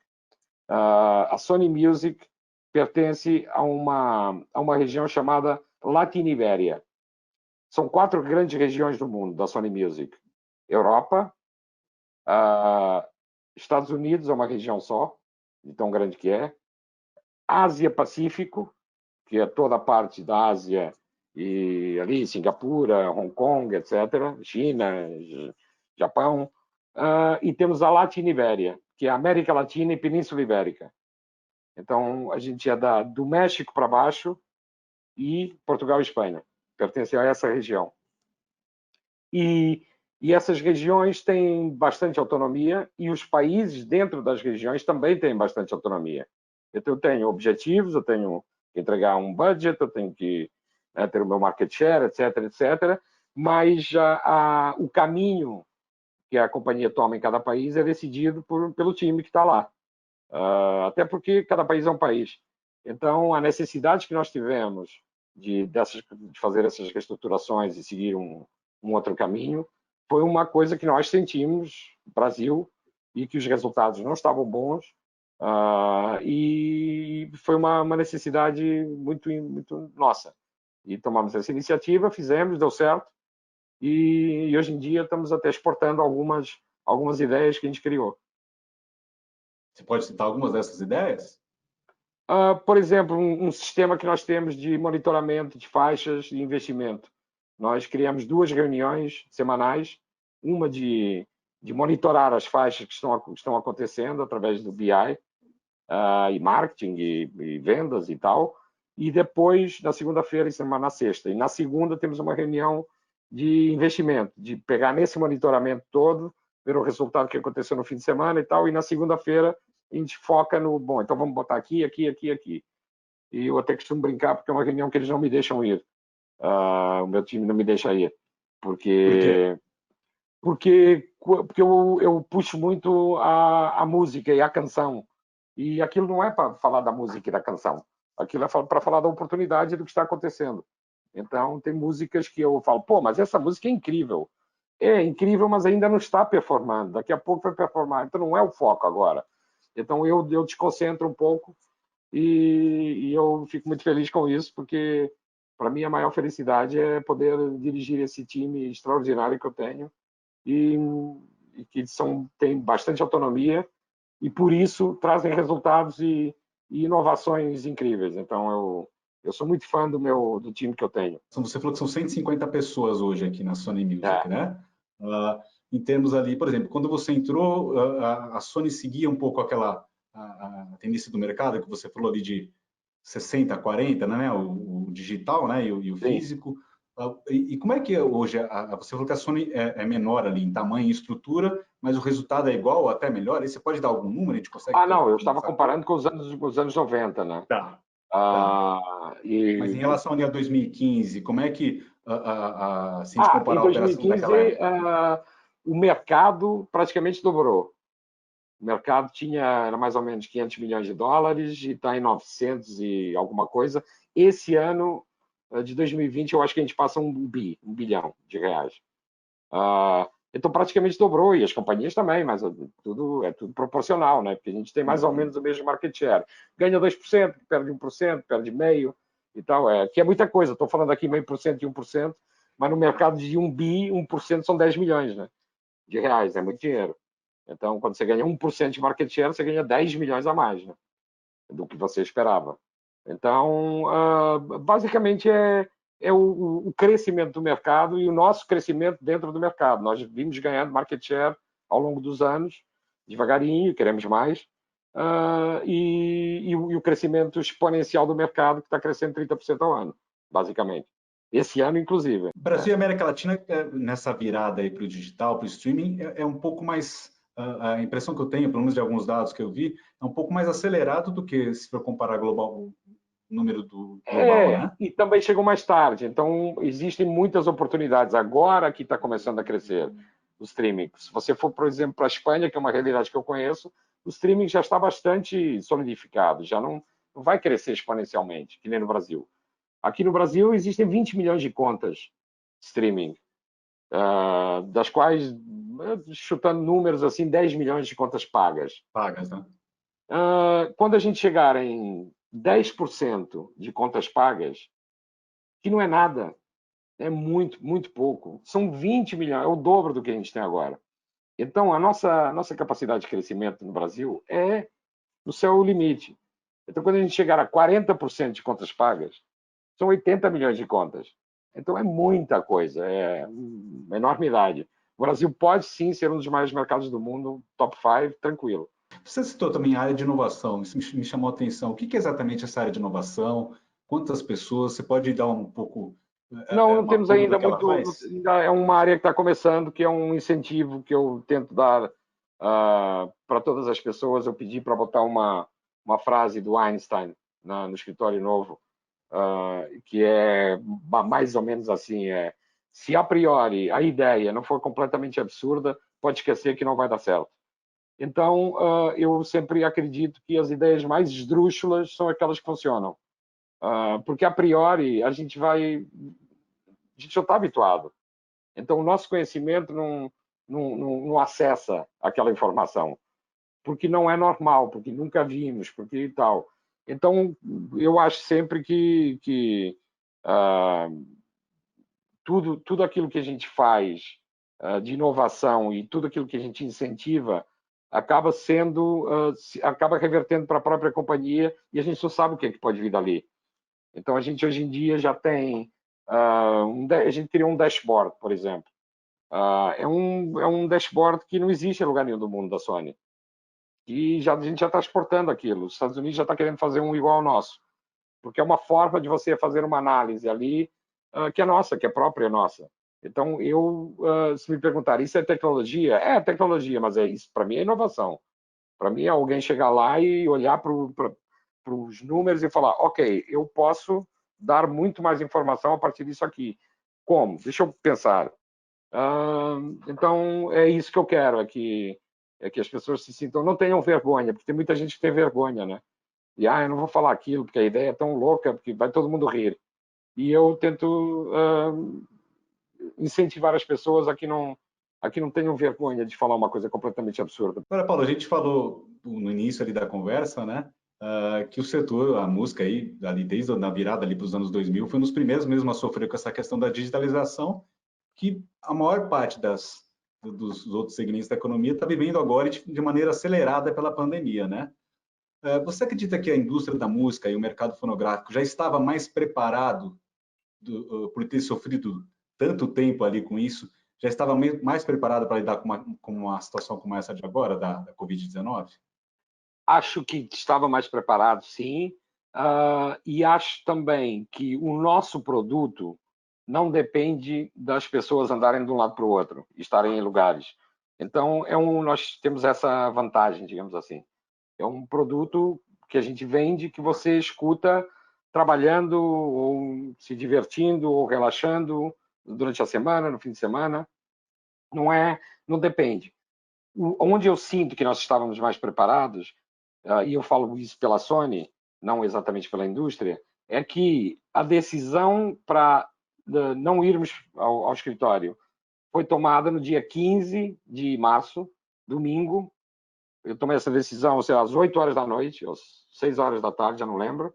A Sony Music pertence a uma região chamada Latiniberia. São 4 grandes regiões do mundo da Sony Music. Europa, Estados Unidos é uma região só, de tão grande que é. Ásia-Pacífico, que é toda a parte da Ásia, e ali Singapura, Hong Kong, etc., China, Japão. E temos a Latiniberia, que é a América Latina e Península Ibérica. Então, a gente é do México para baixo e Portugal e Espanha. Pertence a essa região. E essas regiões têm bastante autonomia e os países dentro das regiões também têm bastante autonomia. Então, eu tenho objetivos, eu tenho que entregar um budget, eu tenho que ter o meu market share, etc., etc., mas o caminho que a companhia toma em cada país é decidido pelo time que está lá. Até porque cada país é um país. Então, a necessidade que nós tivemos de fazer essas reestruturações e seguir um outro caminho foi uma coisa que nós sentimos, Brasil, e que os resultados não estavam bons, e foi uma necessidade muito, muito nossa. E tomamos essa iniciativa, fizemos, deu certo, e hoje em dia estamos até exportando algumas ideias que a gente criou. Você pode citar algumas dessas ideias? Por exemplo, um sistema que nós temos de monitoramento de faixas de investimento. Nós criamos 2 reuniões semanais, uma de monitorar as faixas que estão acontecendo através do BI, e marketing e vendas e tal, e depois, na segunda-feira, isso é na sexta. E na segunda temos uma reunião de investimento, de pegar nesse monitoramento todo, ver o resultado que aconteceu no fim de semana e tal, e na segunda-feira a gente foca no, bom, então vamos botar aqui, aqui, aqui, aqui. E eu até costumo brincar, porque é uma reunião que eles não me deixam ir. O meu time não me deixa ir. Por quê? Porque eu puxo muito a música e a canção. E aquilo não é para falar da música e da canção. Aquilo é para falar da oportunidade do que está acontecendo. Então, tem músicas que eu falo, pô, mas essa música é incrível. É incrível, mas ainda não está performando. Daqui a pouco vai performar. Então, não é o foco agora. Então, eu desconcentro um pouco e eu fico muito feliz com isso, porque para mim a maior felicidade é poder dirigir esse time extraordinário que eu tenho e, e que têm bastante autonomia e por isso trazem resultados e inovações incríveis. Então eu sou muito fã do time que eu tenho. Então, você falou que são 150 pessoas hoje aqui na Sony Music, É, né? Em termos ali, por exemplo, quando você entrou, a Sony seguia um pouco a tendência do mercado, que você falou ali de 60 a 40, né? O digital, né? E o sim. físico. E como é que é hoje? Você falou que a Sony é menor ali em tamanho e estrutura, mas o resultado é igual ou até melhor? E você pode dar algum número? A gente consegue ter Não, eu algum estava factor? comparando com os anos 90, né? Tá, tá. Mas em E relação ali a 2015, como é que, se a gente comparar em a operação daquela 2015, época? o mercado praticamente dobrou. O mercado era mais ou menos 500 milhões de dólares e está em 900 e alguma coisa. Esse ano de 2020, eu acho que a gente passa um bilhão de reais. Então praticamente dobrou, e as companhias também, mas é tudo proporcional, né? Porque a gente tem mais ou Uhum. menos o mesmo market share. Ganha 2%, perde 1%, perde meio e tal. Que é muita coisa. Estou falando aqui meio por cento e 1%, mas no mercado de 1% são 10 milhões, né? De reais, é muito dinheiro. Então, quando você ganha 1% de market share, você ganha 10 milhões a mais, né? Do que você esperava. Então, basicamente é o crescimento do mercado e o nosso crescimento dentro do mercado. Nós vimos ganhando market share ao longo dos anos, devagarinho, queremos mais, e o crescimento exponencial do mercado, que está crescendo 30% ao ano, basicamente. Esse ano, inclusive. Brasil e América Latina, nessa virada aí para o digital, para o streaming, é um pouco mais, a impressão que eu tenho, pelo menos de alguns dados que eu vi, é um pouco mais acelerado do que se for comparar global, o número do global, né? E também chegou mais tarde. Então, existem muitas oportunidades agora que está começando a crescer o streaming. Se você for, por exemplo, para a Espanha, que é uma realidade que eu conheço, o streaming já está bastante solidificado, já não vai crescer exponencialmente, que nem no Brasil. Aqui no Brasil existem 20 milhões de contas streaming, das quais, chutando números assim, 10 milhões de contas pagas. Pagas, né? Quando a gente chegar em 10% de contas pagas, que não é nada, é muito, muito pouco. São 20 milhões, é o dobro do que a gente tem agora. Então, a nossa capacidade de crescimento no Brasil é no céu o limite. Então, quando a gente chegar a 40% de contas pagas, são 80 milhões de contas. Então, é muita coisa, é uma enormidade. O Brasil pode sim ser um dos maiores mercados do mundo, top 5, tranquilo. Você citou também a área de inovação, isso me chamou a atenção. O que é exatamente essa área de inovação? Quantas pessoas? Você pode dar um pouco Não uma temos conta do ainda que ela muito. faz? Ainda é uma área que está começando, que é um incentivo que eu tento dar para todas as pessoas. Eu pedi para botar uma frase do Einstein no escritório novo, que é mais ou menos assim: se a priori a ideia não for completamente absurda, pode esquecer que não vai dar certo. Então, eu sempre acredito que as ideias mais esdrúxulas são aquelas que funcionam. Porque a priori a gente já está habituado. Então, o nosso conhecimento não acessa aquela informação, porque não é normal, porque nunca vimos, porque e tal. Então, eu acho sempre que tudo aquilo que a gente faz de inovação e tudo aquilo que a gente incentiva acaba revertendo para a própria companhia e a gente só sabe o que é que pode vir dali. Então, a gente hoje em dia já tem a gente criou um dashboard, por exemplo. É um dashboard que não existe em lugar nenhum do mundo da Sony. E a gente já está exportando aquilo. Os Estados Unidos já está querendo fazer um igual ao nosso. porque é uma forma de você fazer uma análise ali que é nossa, que é própria nossa. Então, se me perguntar, isso é tecnologia? É tecnologia, mas isso para mim é inovação. Para mim é alguém chegar lá e olhar para os números e falar, ok, eu posso dar muito mais informação a partir disso aqui. Como? Deixa eu pensar. Então, é isso que eu quero, é que as pessoas se sintam, não tenham vergonha, porque tem muita gente que tem vergonha, né? E, eu não vou falar aquilo, porque a ideia é tão louca, porque vai todo mundo rir. E eu tento incentivar as pessoas a que não tenham vergonha de falar uma coisa completamente absurda. Agora, Paulo, a gente falou no início ali da conversa, né, que o setor, a música aí, ali desde a virada ali para os anos 2000, foi um dos primeiros mesmo a sofrer com essa questão da digitalização, que a maior parte dos outros segmentos da economia está vivendo agora de maneira acelerada pela pandemia, né? Você acredita que a indústria da música e o mercado fonográfico já estava mais preparado por ter sofrido tanto tempo ali com isso, já estava mais preparado para lidar com uma situação como essa de agora, da Covid-19? Acho que estava mais preparado, sim, e acho também que o nosso produto não depende das pessoas andarem de um lado para o outro, estarem em lugares. Então, nós temos essa vantagem, digamos assim. É um produto que a gente vende, que você escuta trabalhando, ou se divertindo, ou relaxando durante a semana, no fim de semana. Não depende. Onde eu sinto que nós estávamos mais preparados, e eu falo isso pela Sony, não exatamente pela indústria, é que a decisão para não irmos ao escritório foi tomada no dia 15 de março, domingo. Eu tomei essa decisão, sei lá, às 8 horas da noite, às 6 horas da tarde, já não lembro,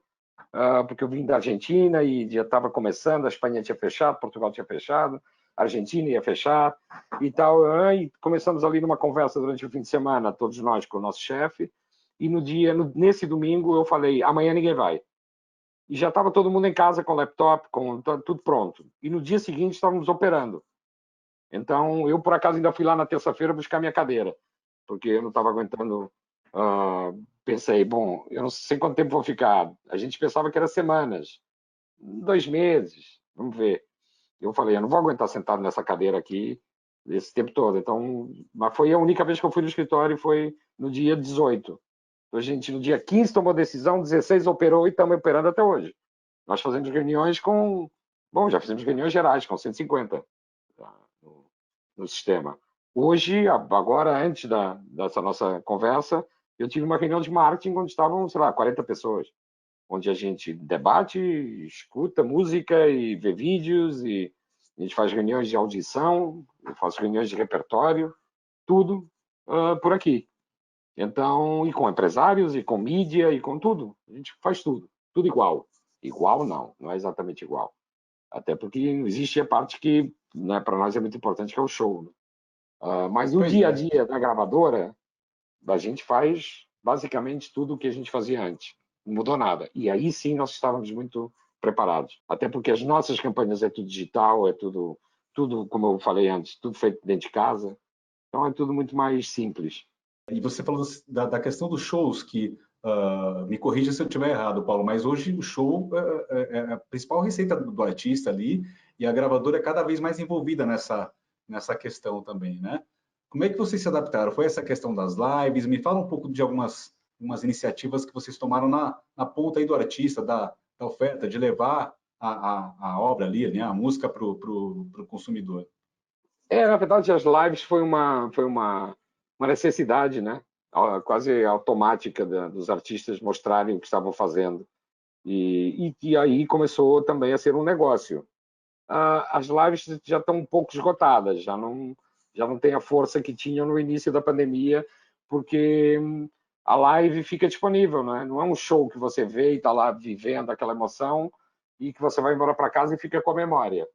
porque eu vim da Argentina e já estava começando, a Espanha tinha fechado, Portugal tinha fechado, a Argentina ia fechar e tal. E começamos ali numa conversa durante o fim de semana, todos nós com o nosso chefe, e nesse domingo eu falei, amanhã ninguém vai. E já estava todo mundo em casa com laptop, com tudo pronto. E no dia seguinte estávamos operando. Então, eu por acaso ainda fui lá na terça-feira buscar minha cadeira, porque eu não estava aguentando. Pensei, bom, eu não sei quanto tempo vou ficar. A gente pensava que era semanas, 2 meses, vamos ver. Eu falei, eu não vou aguentar sentado nessa cadeira aqui esse tempo todo. Então, mas foi a única vez que eu fui no escritório, foi no dia 18. Então, a gente, no dia 15 tomou a decisão, 16 operou e estamos operando até hoje. Nós fazemos reuniões bom, já fizemos reuniões gerais com 150 no sistema. Hoje, agora, antes dessa nossa conversa, eu tive uma reunião de marketing onde estavam, sei lá, 40 pessoas, onde a gente debate, escuta música e vê vídeos, e a gente faz reuniões de audição, eu faço reuniões de repertório, tudo por aqui. Então, e com empresários, e com mídia, e com tudo. A gente faz tudo igual. Igual não é exatamente igual. Até porque existe a parte que, né, para nós é muito importante, que é o show. Né? Mas o Pois dia a é. dia da gravadora, a gente faz basicamente tudo o que a gente fazia antes. Não mudou nada. E aí sim nós estávamos muito preparados. Até porque as nossas campanhas é tudo digital, é tudo como eu falei antes, tudo feito dentro de casa. Então é tudo muito mais simples. E você falou da questão dos shows, que me corrija se eu estiver errado, Paulo, mas hoje o show é a principal receita do artista ali, e a gravadora é cada vez mais envolvida nessa questão também, né? Como é que vocês se adaptaram? Foi essa questão das lives? Me fala um pouco de algumas iniciativas que vocês tomaram na ponta aí do artista, da oferta, de levar a obra ali, né, a música para o consumidor. Na verdade, as lives foi uma necessidade, né? Quase automática dos artistas mostrarem o que estavam fazendo. E aí começou também a ser um negócio. As lives já estão um pouco esgotadas, já não tem a força que tinham no início da pandemia, porque a live fica disponível, né? Não é um show que você vê e está lá vivendo aquela emoção e que você vai embora para casa e fica com a memória.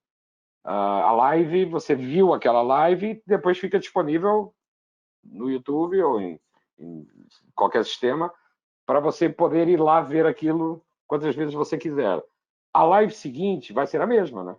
A live, você viu aquela live, depois fica disponível no YouTube ou em qualquer sistema para você poder ir lá ver aquilo quantas vezes você quiser. A live seguinte vai ser a mesma, né?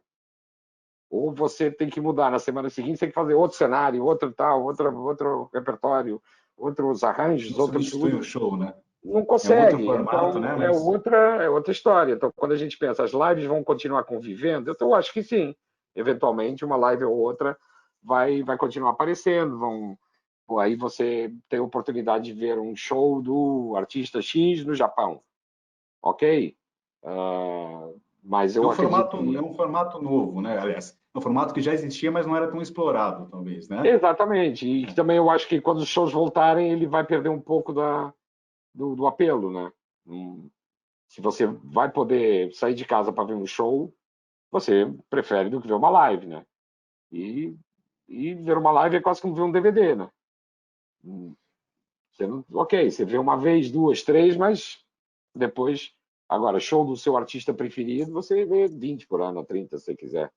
Ou você tem que mudar na semana seguinte, você tem que fazer outro cenário, outro tal, outro repertório, outros arranjos, Não outro substitui o tudo. show, né? não É um outro consegue. formato, né? Então, Mas é outra história. Então, quando a gente pensa, as lives vão continuar convivendo? Então, eu acho que sim. Eventualmente, uma live ou outra vai continuar aparecendo. Pô, aí você tem a oportunidade de ver um show do artista X no Japão, ok? Mas eu acredito é que um formato novo, né? Aliás, é um formato que já existia, mas não era tão explorado, talvez, né? exatamente. E também eu acho que quando os shows voltarem, ele vai perder um pouco do apelo, né? Se você vai poder sair de casa para ver um show, você prefere do que ver uma live, né? E, e ver uma live é quase como ver um DVD, né? Você não, ok, você vê uma vez, duas, três, mas depois, agora, show do seu artista preferido, você vê 20 por ano, 30, se você quiser.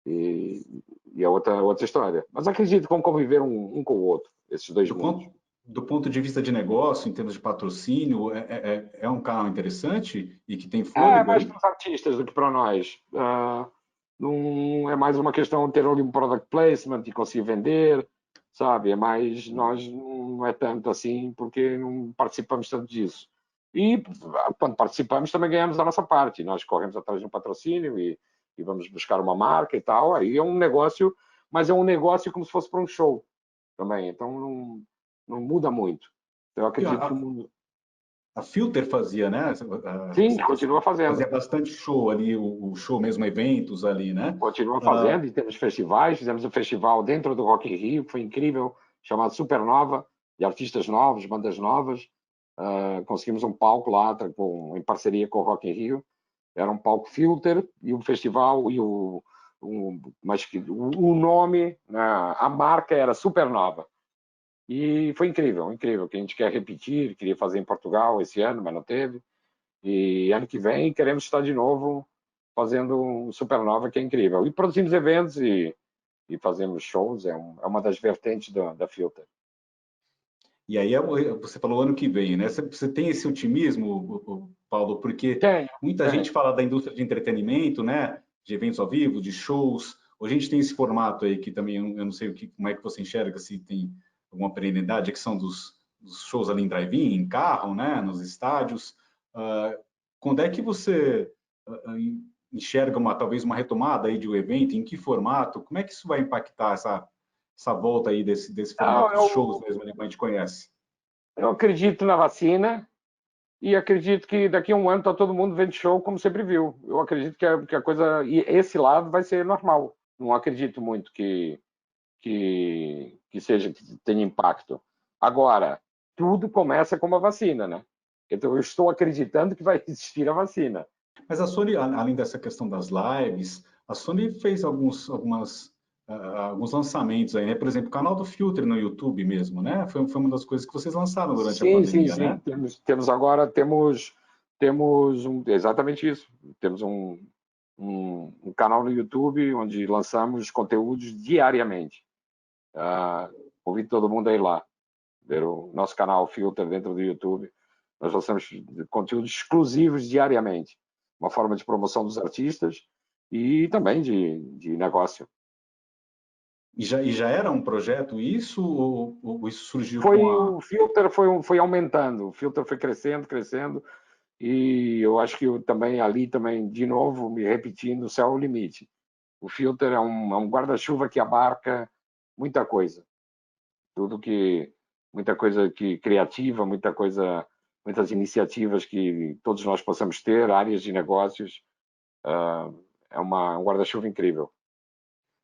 E, e é outra história. Mas acredito que vão conviver um com o outro, esses dois Do mundos. ponto, do ponto de vista de negócio, em termos de patrocínio, é um canal interessante e que tem É fôlego mais aí? para os artistas do que para nós. Não é mais uma questão de ter ali um product placement e conseguir vender, sabe? É mais nós não é tanto assim porque não participamos tanto disso. E quando participamos também ganhamos a nossa parte. Nós corremos atrás de um patrocínio e vamos buscar uma marca e tal. Aí é um negócio, mas é um negócio como se fosse para um show também. Então não muda muito. Eu E acredito que o mundo. a Filter fazia, né? Sim, continua fazendo. Fazia bastante show ali, o show mesmo, eventos ali, né? Continua Ah, fazendo e temos festivais. Fizemos um festival dentro do Rock in Rio, que foi incrível, chamado Supernova, de artistas novos, bandas novas. Conseguimos um palco lá em parceria com o Rock in Rio. Era um palco filter e o festival mas o nome, né, a marca era Supernova. E foi incrível, incrível, que a gente quer repetir, queria fazer em Portugal esse ano, mas não teve. E ano que vem queremos estar de novo fazendo um Supernova, que é incrível. E produzimos eventos e fazemos shows, é uma das vertentes da Filter. e aí você falou ano que vem, né? Você tem esse otimismo, Paulo, porque Tenho, muita gente tenho. fala da indústria de entretenimento, né? De eventos ao vivo, de shows. Hoje a gente tem esse formato aí que também eu não sei como é que você enxerga, se tem alguma perenidade, que são dos shows ali em drive-in, em carro, né? Nos estádios. Ah, quando é que você enxerga talvez uma retomada aí de um evento? Em que formato? Como é que isso vai impactar essa volta aí desse Não, formato de shows mesmo, né, como a gente conhece? eu acredito na vacina e acredito que daqui a um ano está todo mundo vendo show como sempre viu. Eu acredito que a coisa, e esse lado vai ser normal. Não acredito muito que tenha impacto. Agora, tudo começa com uma vacina, né? Então, eu estou acreditando que vai existir a vacina. Mas a Sony, além dessa questão das lives, a Sony fez alguns lançamentos aí, né? Por exemplo, o canal do Filter no YouTube mesmo, né? Foi uma das coisas que vocês lançaram durante a Sim, sim, pandemia, sim. né? Temos agora, exatamente isso. Temos um canal no YouTube onde lançamos conteúdos diariamente. Convido todo mundo a ir lá, ver o nosso canal Filter dentro do YouTube. Nós lançamos conteúdos exclusivos diariamente. Uma forma de promoção dos artistas e também de negócio. E já era um projeto isso, ou isso surgiu com a. O Filter foi aumentando, o Filter foi crescendo, crescendo. E eu acho que eu também ali também de novo me repetindo, o céu é o limite. O Filter é um guarda-chuva que abarca muita coisa, tudo que muita coisa que criativa, muitas iniciativas que todos nós possamos ter, áreas de negócios. Um guarda-chuva incrível.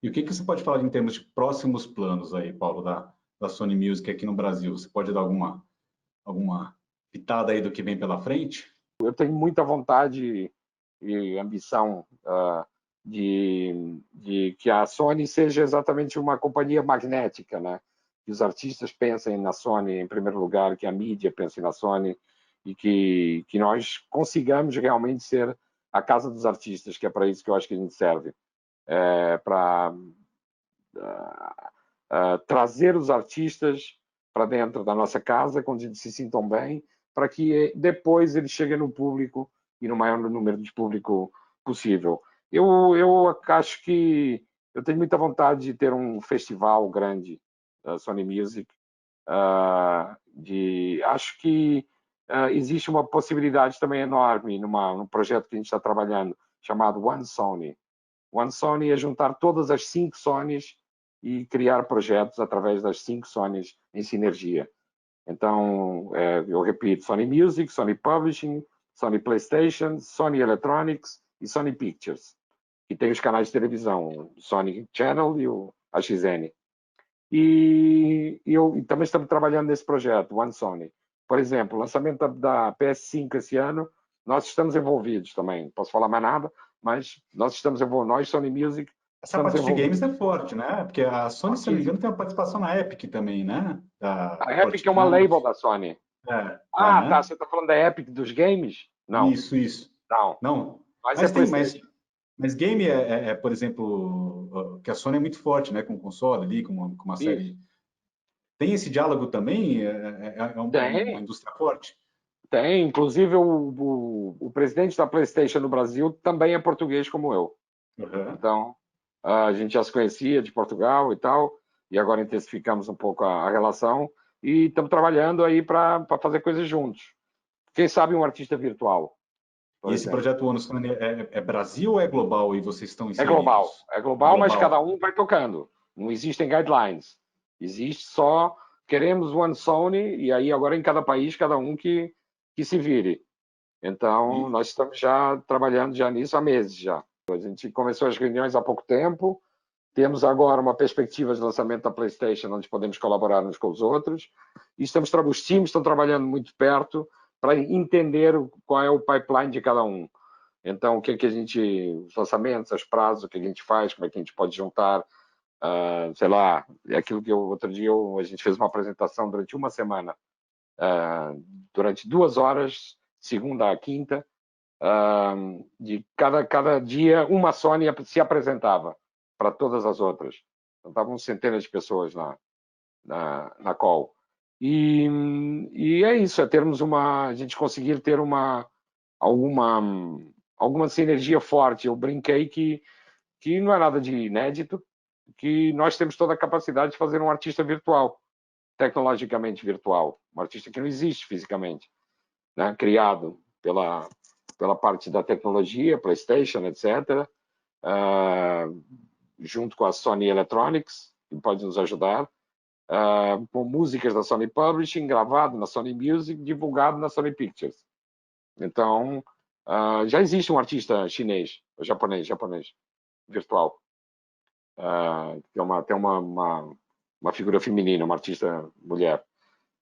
E o que você pode falar em termos de próximos planos aí, Paulo, da Sony Music aqui no Brasil? Você pode dar alguma pitada aí do que vem pela frente? Eu tenho muita vontade e ambição de que a Sony seja exatamente uma companhia magnética, né? Que os artistas pensem na Sony em primeiro lugar, que a mídia pense na Sony e que nós consigamos realmente ser a casa dos artistas, que é para isso que eu acho que a gente serve, para trazer os artistas para dentro da nossa casa, quando eles se sintam bem, para que depois eles cheguem no público e no maior número de público possível. Eu acho que eu tenho muita vontade de ter um festival grande da Sony Music. Acho que existe uma possibilidade também enorme num projeto que a gente está trabalhando, chamado One Sony. One Sony é juntar todas as 5 Sonys e criar projetos através das 5 Sonys em sinergia. Então, eu repito, Sony Music, Sony Publishing, Sony PlayStation, Sony Electronics e Sony Pictures. E tem os canais de televisão, o Sony Channel e o AXN. E também estamos trabalhando nesse projeto, One Sony. Por exemplo, o lançamento da PS5 esse ano, nós estamos envolvidos também. Não posso falar mais nada, mas nós estamos envolvidos, nós, Sony Music, Essa estamos parte de games envolvidos. é forte, né? Porque a Sony, se não me engano, tem uma participação na Epic também, né? A Da Epic é uma label Fortnite. da Sony. É, Tá, né? você está falando da Epic dos games? Não, Isso, isso. não. Não. Mas é Mas tem, mas, PlayStation. mas game por exemplo, que a Sony é muito forte, né? Com o console ali, com uma Isso. série. Tem esse diálogo também? Uma Tem, indústria forte? tem. Inclusive, o presidente da PlayStation no Brasil também é português como eu. Uhum. Então, a gente já se conhecia de Portugal e tal, e agora intensificamos um pouco a relação e estamos trabalhando aí para fazer coisas juntos. Quem sabe um artista virtual, E por esse exemplo. projeto ONU Sony é Brasil ou é global e vocês estão inseridos? É global, mas cada Global. um vai tocando. Não existem guidelines. Existe só queremos One Sony e aí agora em cada país cada um que se vire. Então E, nós estamos já trabalhando já nisso há meses já. A gente começou as reuniões há pouco tempo. Temos agora uma perspectiva de lançamento da PlayStation onde podemos colaborar uns com os outros. E os times estão trabalhando muito perto para entender qual é o pipeline de cada um. Então, o que é que a gente, os lançamentos, os prazos, o que a gente faz, como é que a gente pode juntar, sei lá, é aquilo que outro dia a gente fez uma apresentação durante uma semana, durante 2 horas, segunda a quinta, de cada dia uma Sony se apresentava para todas as outras. Então, estavam centenas de pessoas na call. E é isso, é termos a gente conseguir ter alguma sinergia forte. Eu brinquei que não é nada de inédito, que nós temos toda a capacidade de fazer um artista virtual, tecnologicamente virtual, um artista que não existe fisicamente, né? Criado pela parte da tecnologia, PlayStation, etc., junto com a Sony Electronics, que pode nos ajudar, com músicas da Sony Publishing, gravado na Sony Music, divulgado na Sony Pictures. Então, já existe um artista chinês, japonês, virtual. Tem uma figura feminina, uma artista mulher,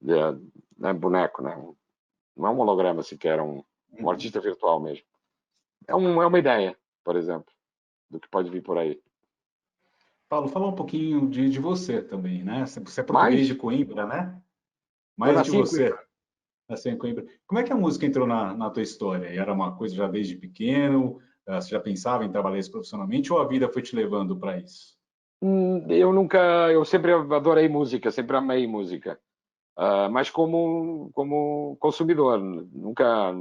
né, boneco, né? Não é um holograma sequer, é um artista virtual mesmo. É uma ideia, por exemplo, do que pode vir por aí. Paulo, fala um pouquinho de você também, né? Você é português de Mas Coimbra, né? eu Mais de nasci em você, Coimbra. nasceu em Coimbra. Como é que a música entrou na tua história? Era uma coisa já desde pequeno? Você já pensava em trabalhar isso profissionalmente ou a vida foi te levando para isso? Eu sempre adorei música, sempre amei música. Mas como consumidor, nunca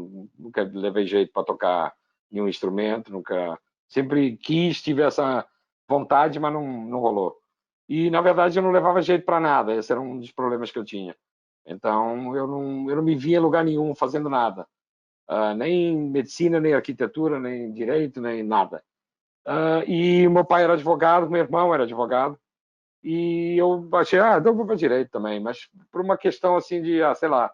levei jeito para tocar nenhum instrumento, nunca, sempre quis, tive essa vontade, mas não rolou. E na verdade eu não levava jeito para nada, esse era um dos problemas que eu tinha. Então eu não me via em lugar nenhum fazendo nada, nem medicina, nem arquitetura, nem direito, nem nada. E meu pai era advogado, meu irmão era advogado. E eu achei, então vou para direito também, mas por uma questão assim de, sei lá,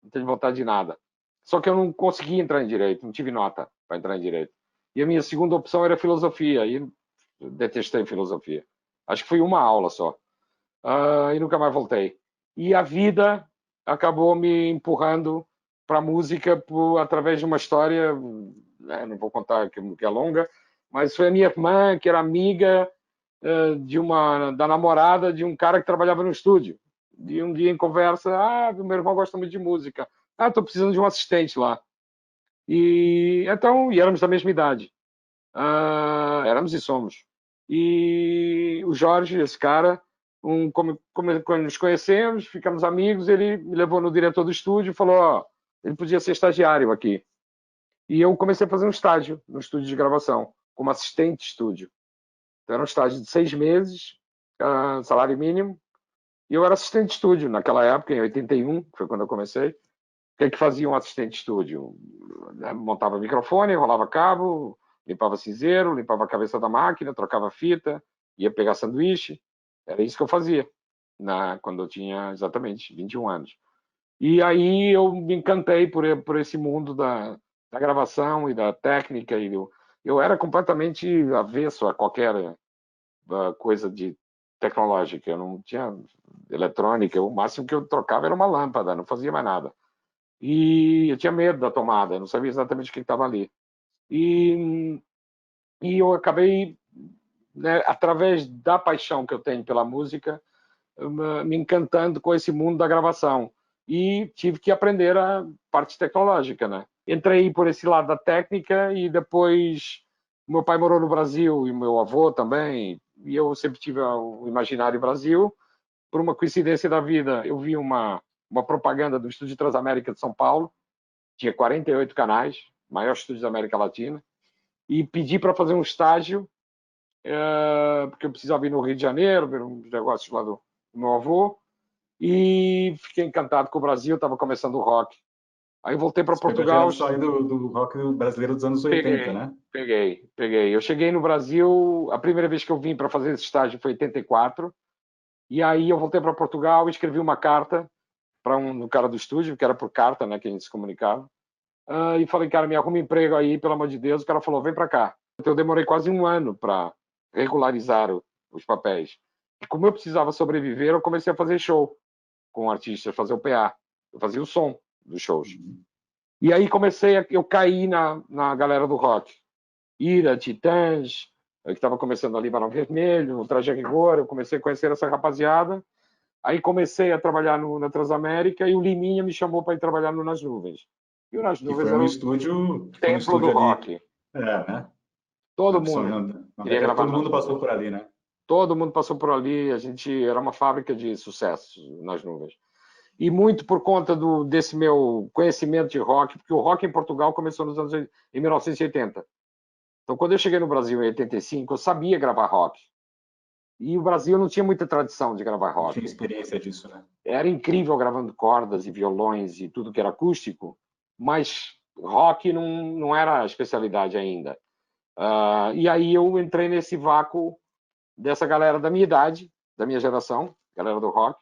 não tenho vontade de nada. Só que eu não consegui entrar em direito, não tive nota para entrar em direito. E a minha segunda opção era filosofia, e eu detestei filosofia. Acho que foi uma aula só. E nunca mais voltei. E a vida acabou me empurrando para a música através de uma história, né, não vou contar que é longa, mas foi a minha irmã, que era amiga da namorada de um cara que trabalhava no estúdio. E um dia em conversa, meu irmão gosta muito de música. Estou precisando de um assistente lá. E éramos da mesma idade. Éramos e somos. E o Jorge, esse cara, quando nos conhecemos, ficamos amigos, ele me levou no diretor do estúdio e falou, ele podia ser estagiário aqui. E eu comecei a fazer um estágio no estúdio de gravação, como assistente de estúdio. Então, era um estágio de 6 meses, salário mínimo, e eu era assistente de estúdio naquela época, em 81, que foi quando eu comecei. que é que fazia um assistente de estúdio? Montava microfone, enrolava cabo, limpava cinzeiro, limpava a cabeça da máquina, trocava fita, ia pegar sanduíche. Era isso que eu fazia quando eu tinha exatamente 21 anos. E aí eu me encantei por esse mundo da gravação e da técnica. Eu era completamente avesso a qualquer coisa de tecnológica. Eu não tinha eletrônica. O máximo que eu trocava era uma lâmpada, não fazia mais nada. E eu tinha medo da tomada, não sabia exatamente o que estava ali. E, e eu acabei, né, através da paixão que eu tenho pela música, me encantando com esse mundo da gravação. E tive que aprender a parte tecnológica, né? Entrei por esse lado da técnica e depois meu pai morou no Brasil e meu avô também, e eu sempre tive o imaginário Brasil. Por uma coincidência da vida, eu vi uma propaganda do Estúdio Transamérica de São Paulo, tinha 48 canais, maior estúdio da América Latina, e pedi para fazer um estágio, porque eu precisava ir no Rio de Janeiro, ver uns negócios lá do meu avô, e fiquei encantado com o Brasil, estava começando o rock. Aí voltei para Você pegou a Portugal. geração aí do rock brasileiro dos anos 80, Peguei, né? peguei. Eu cheguei no Brasil, a primeira vez que eu vim para fazer esse estágio foi em 84, e aí eu voltei para Portugal e escrevi uma carta para um cara do estúdio, que era por carta, né, que a gente se comunicava, e falei, cara, me arruma emprego aí, pelo amor de Deus. O cara falou, vem para cá. Então eu demorei quase um ano para regularizar os papéis. E como eu precisava sobreviver, eu comecei a fazer show com artistas, fazer o PA. Eu fazia o som dos shows. E aí eu caí na galera do rock. Ira, Titãs, que estava começando ali Barão Vermelho, o Traje a Rigor, eu comecei a conhecer essa rapaziada. Aí comecei a trabalhar na Transamérica e o Liminha me chamou para ir trabalhar no Nas Nuvens. E o Nas Que Nuvens era o foi um templo do estúdio ali, rock. né? Todo mundo Na queria década, gravar todo Nas mundo passou Nuvens. por ali, né? Todo mundo passou por ali, a gente era uma fábrica de sucesso Nas Nuvens. E muito por conta desse meu conhecimento de rock, porque o rock em Portugal começou em 1980. Então, quando eu cheguei no Brasil em 85, eu sabia gravar rock. E o Brasil não tinha muita tradição de gravar Não tinha rock. experiência disso, né? Era incrível gravando cordas e violões e tudo que era acústico, mas rock não era a especialidade ainda. E aí eu entrei nesse vácuo dessa galera da minha idade, da minha geração, galera do rock,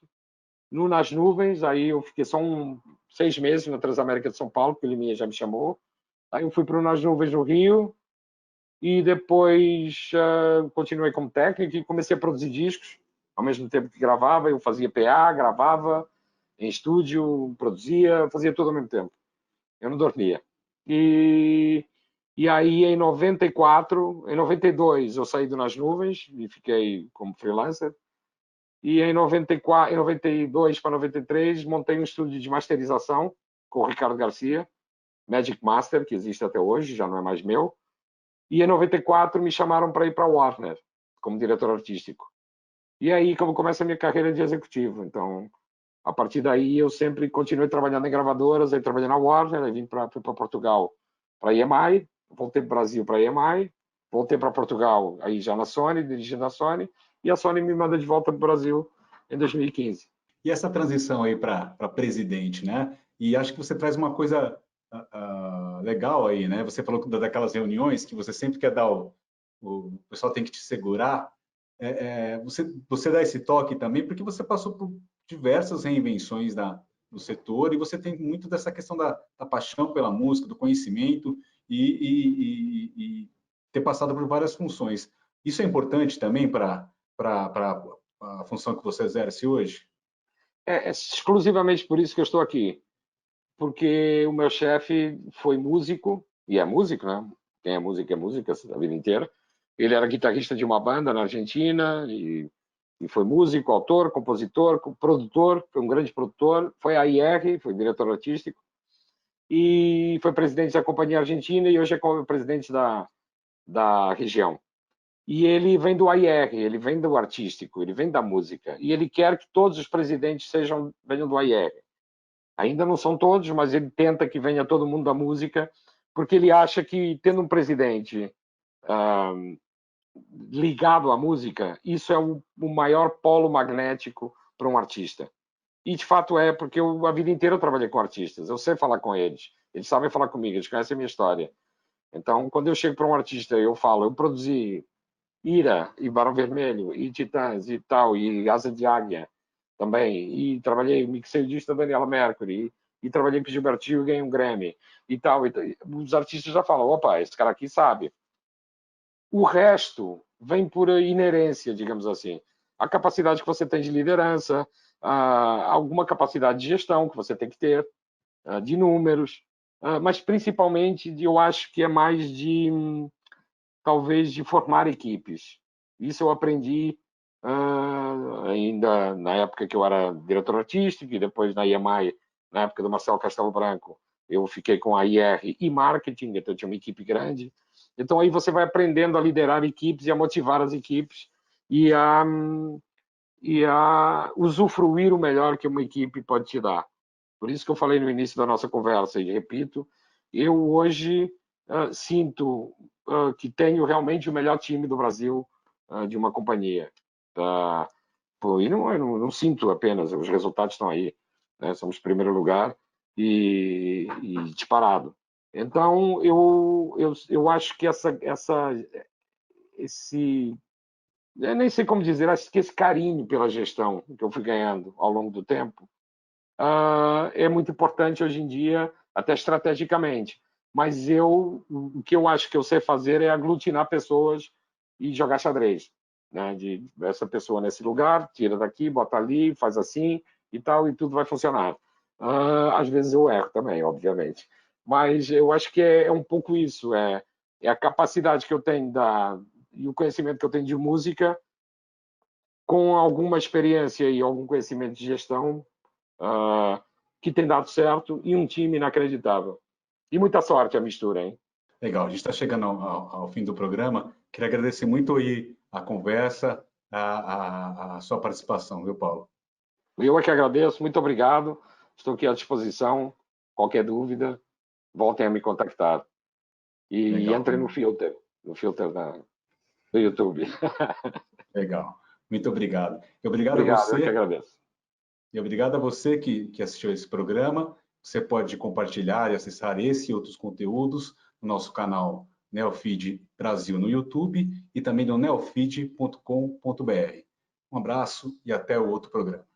no Nas Nuvens. Aí eu fiquei só 6 meses na Transamérica de São Paulo, porque o Liminha já me chamou. Aí eu fui para o Nas Nuvens no Rio e depois continuei como técnico e comecei a produzir discos. Ao mesmo tempo que gravava, eu fazia PA, gravava em estúdio, produzia, fazia tudo ao mesmo tempo. Eu não dormia. E aí, em 94, em 92, eu saí do Nas Nuvens e fiquei como freelancer. E em 94, em 92 para 93, montei um estúdio de masterização com o Ricardo Garcia, Magic Master, que existe até hoje, já não é mais meu. E em 94 me chamaram para ir para a Warner, como diretor artístico. E aí, como começa a minha carreira de executivo. Então, a partir daí, eu sempre continuei trabalhando em gravadoras, aí trabalhei na Warner, aí fui para Portugal para a EMI, voltei para o Brasil para a EMI, voltei para Portugal, aí já na Sony, dirigindo a Sony, e a Sony me manda de volta para o Brasil em 2015. E essa transição aí para presidente, né? E acho que você traz uma coisa legal aí, né? Você falou daquelas reuniões que você sempre quer dar o pessoal tem que te segurar. Você dá esse toque também porque você passou por diversas reinvenções do setor e você tem muito dessa questão da paixão pela música, do conhecimento e ter passado por várias funções. Isso é importante também para a função que você exerce hoje? É exclusivamente por isso que eu estou aqui, porque o meu chefe foi músico, e é músico, né? Quem é música a vida inteira. Ele era guitarrista de uma banda na Argentina e foi músico, autor, compositor, produtor, foi um grande produtor, foi a IR, foi diretor artístico, e foi presidente da Companhia Argentina e hoje é presidente da região. E ele vem do AIR, ele vem do artístico, ele vem da música, e ele quer que todos os presidentes venham do AIR. Ainda não são todos, mas ele tenta que venha todo mundo da música, porque ele acha que tendo um presidente ligado à música, isso é o maior polo magnético para um artista. E de fato é, porque a vida inteira eu trabalhei com artistas, eu sei falar com eles, eles sabem falar comigo, eles conhecem a minha história. Então, quando eu chego para um artista, eu falo, eu produzi Ira, e Barão Vermelho, e Titãs, e tal, e Asa de Águia também, e trabalhei, mixei o disco da Daniela Mercury, e trabalhei com Gilberto Gil e ganhei um Grammy, e tal. Os artistas já falam, opa, esse cara aqui sabe. O resto vem por inerência, digamos assim. A capacidade que você tem de liderança, alguma capacidade de gestão que você tem que ter, de números, mas principalmente eu acho que é mais de talvez de formar equipes. Isso eu aprendi ainda na época que eu era diretor artístico e depois na IEMAI, na época do Marcelo Castelo Branco, eu fiquei com a IR e marketing, então eu tinha uma equipe grande. Então aí você vai aprendendo a liderar equipes e a motivar as equipes e a usufruir o melhor que uma equipe pode te dar. Por isso que eu falei no início da nossa conversa e repito, eu hoje sinto que tenho realmente o melhor time do Brasil de uma companhia. Pô, e não, eu não sinto apenas, os resultados estão aí, né? Somos primeiro lugar e disparado. Então, eu acho que esse, eu nem sei como dizer, acho que esse carinho pela gestão que eu fui ganhando ao longo do tempo é muito importante hoje em dia, até estrategicamente. Mas o que eu acho que eu sei fazer é aglutinar pessoas e jogar xadrez. Né? De essa pessoa nesse lugar, tira daqui, bota ali, faz assim e tal, e tudo vai funcionar. Às vezes eu erro também, obviamente. Mas eu acho que é um pouco isso, é a capacidade que eu tenho e o conhecimento que eu tenho de música com alguma experiência e algum conhecimento de gestão que tem dado certo e um time inacreditável. E muita sorte a mistura, hein? Legal, a gente está chegando ao fim do programa. Queria agradecer muito aí a conversa, a sua participação, viu, Paulo? Eu é que agradeço, muito obrigado. Estou aqui à disposição. Qualquer dúvida, voltem a me contactar. E Legal, entrem no filter do YouTube. legal. Muito obrigado. E obrigado a Obrigado, eu que você, agradeço. e obrigado a você que assistiu esse programa. Você pode compartilhar e acessar esse e outros conteúdos no nosso canal Neofeed Brasil no YouTube e também no neofeed.com.br. Um abraço e até o outro programa.